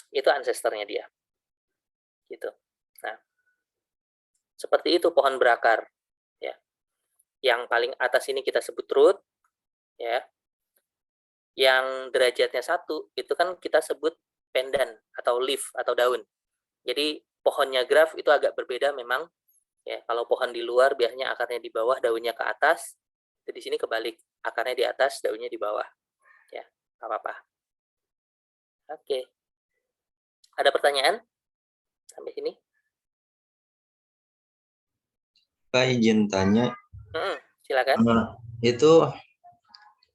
Itu ancestornya dia. Gitu. Nah, seperti itu pohon berakar. Ya. Yang paling atas ini kita sebut root. Ya. Yang derajatnya 1 itu kan kita sebut pendan atau leaf atau daun. Jadi pohonnya graf itu agak berbeda memang. Ya, kalau pohon di luar biasanya akarnya di bawah, daunnya ke atas. Di sini kebalik, akarnya di atas, daunnya di bawah. Ya, nggak apa-apa. Oke. Ada pertanyaan sampai sini? Pak izin tanya. Silakan. Itu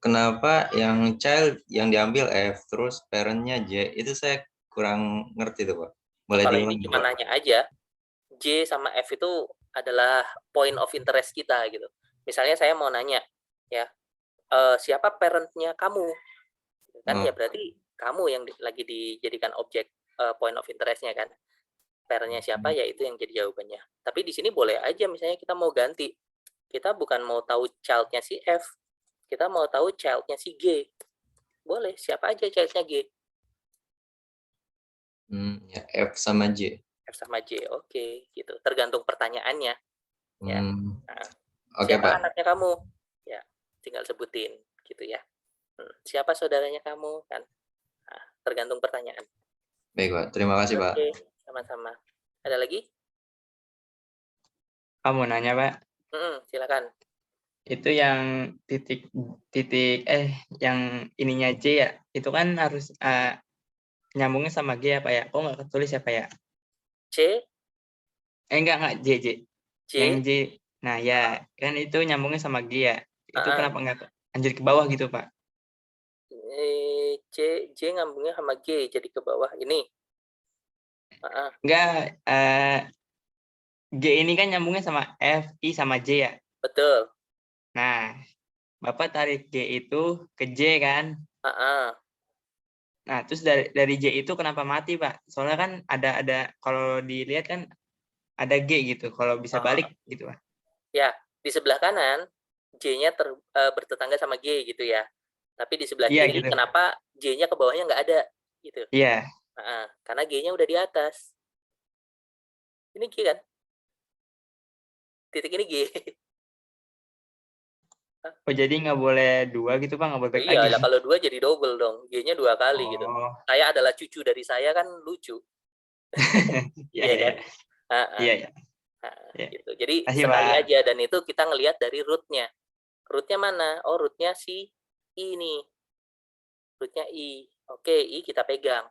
kenapa yang child yang diambil F terus parentnya J, itu saya kurang ngerti tuh Pak. Boleh Kalau diulang ini cuma nanya aja, J sama F itu adalah point of interest kita gitu. Misalnya saya mau nanya, ya siapa parentnya kamu? Kan ya berarti kamu yang lagi dijadikan objek point of interest-nya kan. Parentnya siapa, ya itu yang jadi jawabannya. Tapi di sini boleh aja misalnya kita mau ganti. Kita bukan mau tahu child-nya si F, kita mau tahu child-nya si G. Boleh, siapa aja child-nya G. Ya, F sama J. F sama J, oke, gitu. Tergantung pertanyaannya. Ya. Nah, Oke, siapa Pak. anaknya kamu? Ya, tinggal sebutin, gitu ya. Siapa saudaranya kamu? Kan? Nah, tergantung pertanyaan. Baik, Pak. Terima kasih, Pak. Oke, sama-sama. Ada lagi? Kamu nanya, Pak. Silakan. Itu yang yang ininya J ya, itu kan harus nyambungnya sama G ya Pak ya? Kok nggak ketulis ya Pak ya? C? Enggak J. Yang J. Nah ya, kan itu nyambungnya sama G ya. Itu kenapa nggak lanjut ke bawah gitu Pak? J nyambungnya sama G, jadi ke bawah ini. Enggak, G ini kan nyambungnya sama F, I sama J ya? Betul. Nah, Bapak tarik G itu ke J kan? Nah, terus dari J itu kenapa mati, Pak? Soalnya kan ada kalau dilihat kan ada G gitu, kalau bisa balik gitu, Pak. Ya, di sebelah kanan J-nya bertetangga sama G gitu ya. Tapi di sebelah kiri gitu. kenapa J-nya ke bawahnya nggak ada gitu? Iya. Karena G-nya udah di atas. Ini G kan? Titik ini G. Oh, jadi nggak boleh 2 gitu, Pak? Nggak boleh Iya, lah kalau 2 jadi double dong. G-nya 2 kali gitu. Saya adalah cucu dari saya kan lucu. Iya kan? Iya. Gitu. Jadi sekali aja, dan itu kita ngelihat dari root-nya. Root-nya mana? Oh, root-nya si I nih. Root-nya I. Oke, I kita pegang.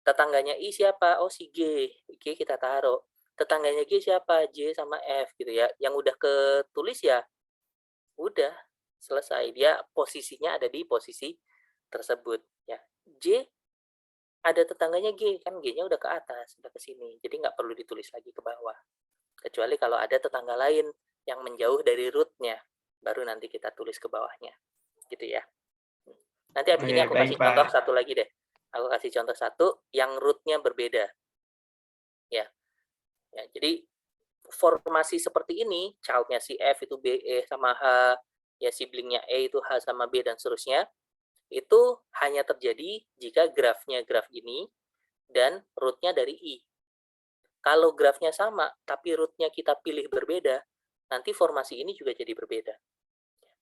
Tetangganya I siapa? Oh, si G. G kita taruh. Tetangganya G siapa? J sama F gitu ya. Yang udah ketulis ya udah selesai, dia posisinya ada di posisi tersebut ya. J ada tetangganya G, kan G-nya udah ke atas, udah ke sini, jadi nggak perlu ditulis lagi ke bawah, kecuali kalau ada tetangga lain yang menjauh dari root-nya. baru nanti kita tulis ke bawahnya. Gitu ya. Nanti habis ini Oke, aku baik, kasih contoh Pak. satu lagi deh. Aku kasih contoh satu yang root-nya berbeda. Ya. Ya, jadi formasi seperti ini, child-nya si F itu B, E sama H, ya sibling-nya E itu H sama B dan seterusnya, itu hanya terjadi jika grafnya graf ini dan root-nya dari I. Kalau grafnya sama, tapi root-nya kita pilih berbeda, nanti formasi ini juga jadi berbeda.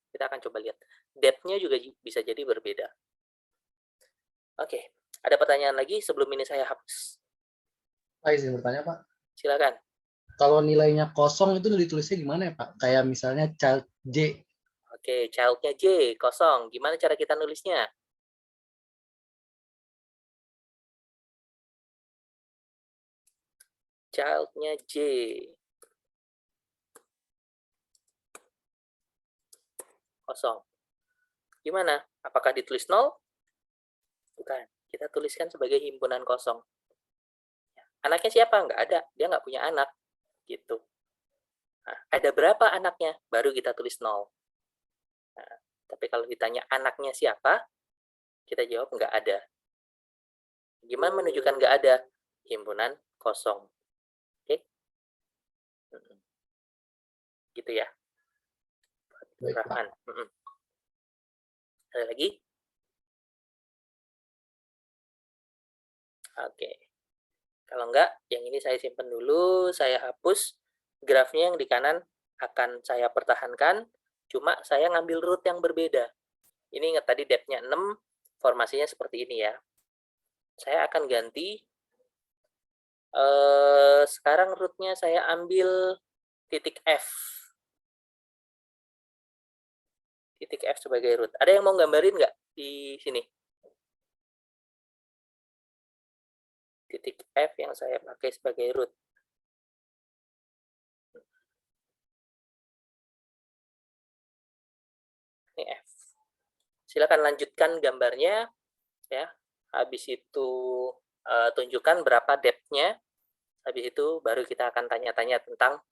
Kita akan coba lihat. Depth-nya juga bisa jadi berbeda. Oke, ada pertanyaan lagi sebelum ini saya hapus? Pak, izin bertanya, Pak. Silakan. Kalau nilainya kosong itu ditulisnya gimana ya, Pak? Kayak misalnya child J. Oke, child-nya J, kosong. Gimana cara kita nulisnya? Child-nya J. Kosong. Gimana? Apakah ditulis 0? Bukan. Kita tuliskan sebagai himpunan kosong. Anaknya siapa? Nggak ada. Dia nggak punya anak. Gitu. Nah, ada berapa anaknya? Baru kita tulis 0. Nah, tapi kalau ditanya anaknya siapa, kita jawab nggak ada. Gimana menunjukkan nggak ada? Himpunan kosong. Oke? Gitu ya. Rahman. Ada lagi? Oke. Kalau enggak, yang ini saya simpan dulu, saya hapus. Grafnya yang di kanan akan saya pertahankan, cuma saya ngambil root yang berbeda. Ini ingat tadi depth-nya 6, formasinya seperti ini ya. Saya akan ganti, sekarang root-nya saya ambil titik F. Titik F sebagai root. Ada yang mau gambarin nggak di sini? Titik F yang saya pakai sebagai root. Ini F. Silakan lanjutkan gambarnya ya. Habis itu tunjukkan berapa depth-nya. Habis itu baru kita akan tanya-tanya tentang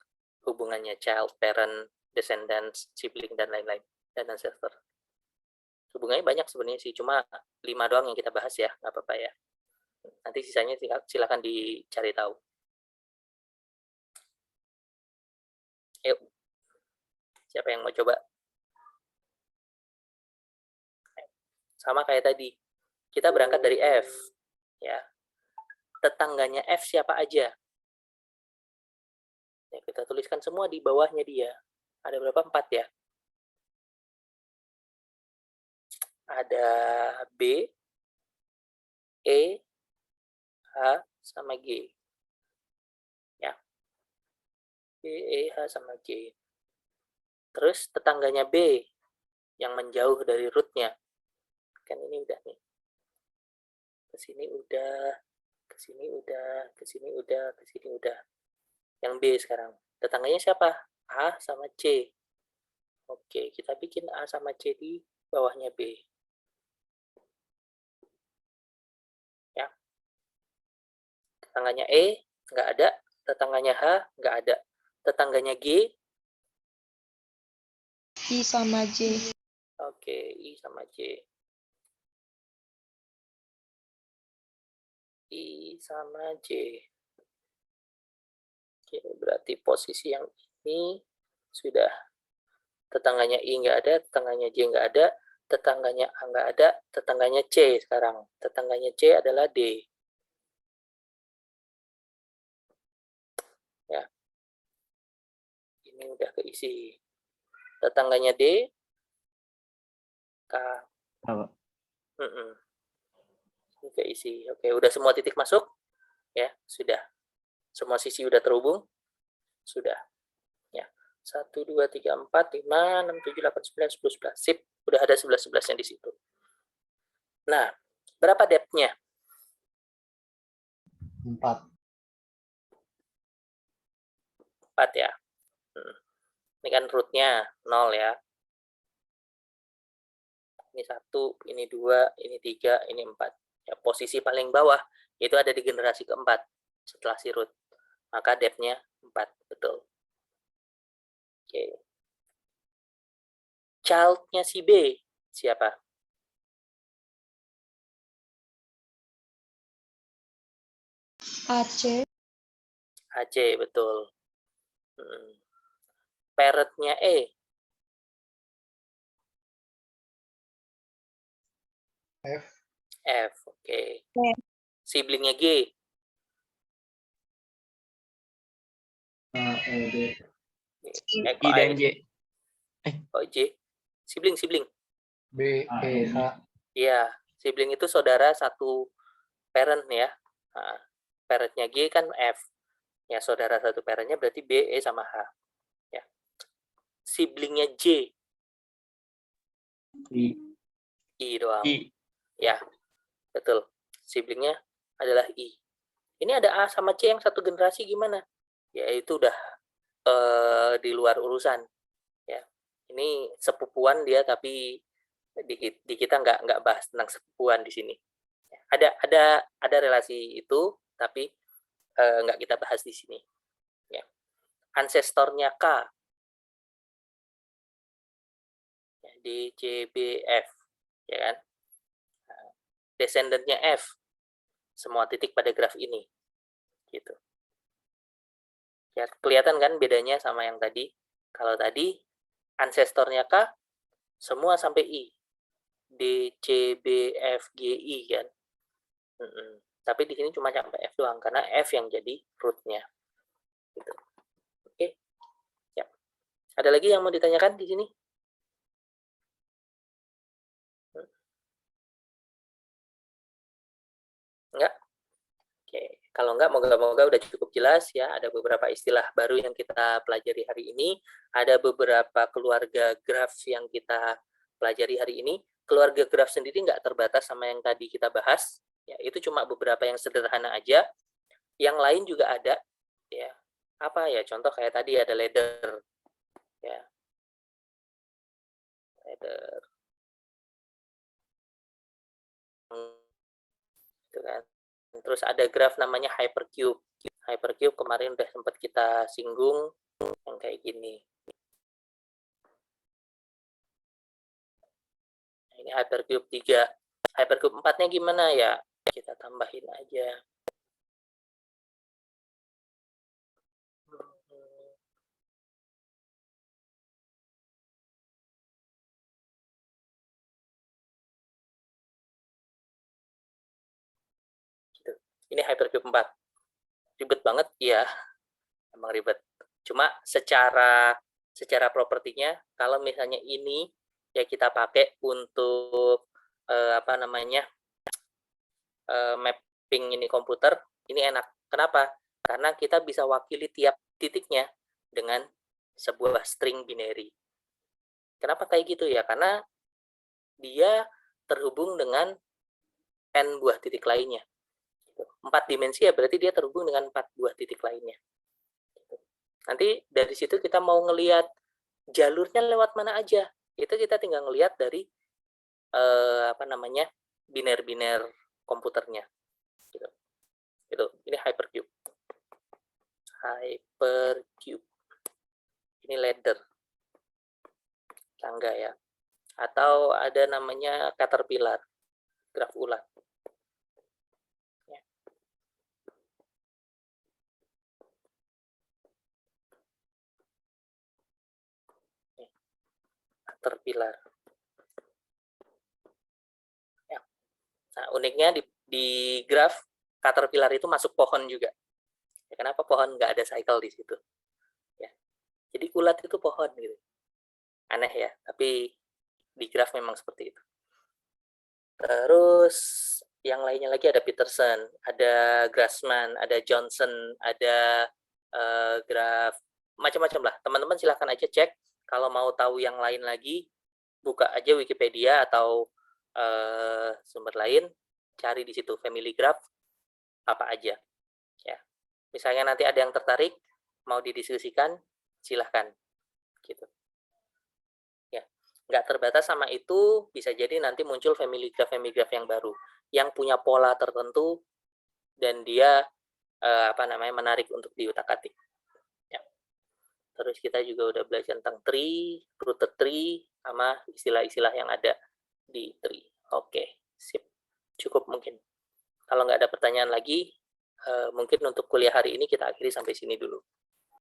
hubungannya child, parent, descendants, sibling dan lain-lain dan ancestor. Hubungannya banyak sebenarnya sih, cuma 5 doang yang kita bahas ya, nggak apa-apa ya. Nanti sisanya silakan dicari tahu. Yuk. Siapa yang mau coba? Sama kayak tadi. Kita berangkat dari F. Ya. Tetangganya F siapa aja? Ya, kita tuliskan semua di bawahnya dia. Ada berapa? 4 ya? Ada B, E, H, sama G. Ya. B, E, H, sama G. Terus tetangganya B yang menjauh dari root-nya. Kan ini udah nih. Ke sini udah, ke sini udah, ke sini udah, ke sini udah. Yang B sekarang. Tetangganya siapa? A sama C. Oke, kita bikin A sama C di bawahnya B. Ya. Tetangganya E nggak ada, tetangganya H nggak ada. Tetangganya G I sama J. Oke, I sama J. I sama J. Oke, berarti posisi yang ini sudah. Tetangganya I nggak ada, tetangganya J nggak ada, tetangganya A nggak ada, tetangganya C sekarang. Tetangganya C adalah D. Ya. Ini udah keisi. Tetangganya D, K. Ini keisi. Oke, udah semua titik masuk? Ya, sudah. Semua sisi udah terhubung? Sudah. Ya. 1, 2, 3, 4, 5, 6, 7, 8, 9, 10, 11. Sip. Udah ada 11-11-nya di situ. Nah, berapa depth-nya? 4. 4 ya. Ini kan root-nya 0 ya. Ini 1, ini 2, ini 3, ini 4. Ya, posisi paling bawah itu ada di generasi keempat setelah si root. Maka depth-nya 4, betul. Oke. child-nya si B siapa? AC. AC, betul. Parent-nya E. F. F, oke. F. Siblingnya G. I kok dan A? J. Kok J? Sibling. B, E, H. Iya, sibling itu saudara satu parent ya. Nah, parentnya G kan F. Ya, saudara satu parentnya berarti B, E, sama H. Ya. Siblingnya J. I doang. I. Ya, betul. Siblingnya adalah I. Ini ada A sama C yang satu generasi gimana? Ya, itu udah di luar urusan. Ya, ini sepupuan dia, tapi di kita nggak bahas tentang sepupuan di sini. Ada relasi itu, tapi nggak kita bahas di sini. Ya. Ancestornya K. Ya, D, C, B, F. Ya kan? Descendantnya F. Semua titik pada graf ini. Gitu. Ya, kelihatan kan bedanya sama yang tadi? Kalau tadi ancestornya K, semua sampai I. D, C, B, F, G, I kan. Tapi di sini cuma sampai F doang, karena F yang jadi root-nya. Gitu. Oke. Ya. Ada lagi yang mau ditanyakan di sini? Enggak? Oke. Kalau enggak, moga-moga udah cukup jelas ya. Ada beberapa istilah baru yang kita pelajari hari ini. Ada beberapa keluarga graf yang kita pelajari hari ini. Keluarga graf sendiri nggak terbatas sama yang tadi kita bahas. Ya, itu cuma beberapa yang sederhana aja. Yang lain juga ada. Ya. Apa ya? Contoh kayak tadi ada ladder. Ya. Ladder. Gitu kan. Terus ada graf namanya hypercube. Hypercube kemarin udah sempat kita singgung yang kayak gini. Ini hypercube 3. Hypercube 4-nya gimana ya? Kita tambahin aja. Ini hypercube 4. Ribet banget, iya. Emang ribet. Cuma secara propertinya, kalau misalnya ini ya kita pakai untuk mapping ini komputer, ini enak. Kenapa? Karena kita bisa wakili tiap titiknya dengan sebuah string binary. Kenapa kayak gitu ya? Karena dia terhubung dengan n buah titik lainnya. 4 dimensi ya berarti dia terhubung dengan 4 buah titik lainnya. Nanti dari situ kita mau ngelihat jalurnya lewat mana aja. Itu kita tinggal ngelihat dari biner-biner komputernya. Gitu. Ini hypercube. Hypercube. Ini ladder. Tangga ya. Atau ada namanya caterpillar. Graf ulat. Caterpillar. Ya. Nah, uniknya di graf caterpillar itu masuk pohon juga. Ya, kenapa pohon nggak ada cycle di situ? Ya. Jadi ulat itu pohon gitu. Aneh ya, tapi di graf memang seperti itu. Terus yang lainnya lagi ada Peterson, ada Grassmann, ada Johnson, ada graf macam-macam lah. Teman-teman silahkan aja cek. Kalau mau tahu yang lain lagi, buka aja Wikipedia atau sumber lain, cari di situ family graph apa aja. Ya, misalnya nanti ada yang tertarik mau didiskusikan, silahkan. Gitu. Ya, nggak terbatas sama itu, bisa jadi nanti muncul family graph yang baru, yang punya pola tertentu dan dia menarik untuk diutak-atik. Ya. Terus kita juga udah belajar tentang tree, rooted tree, sama istilah-istilah yang ada di tree. Oke, sip. Cukup mungkin. Kalau nggak ada pertanyaan lagi, mungkin untuk kuliah hari ini kita akhiri sampai sini dulu.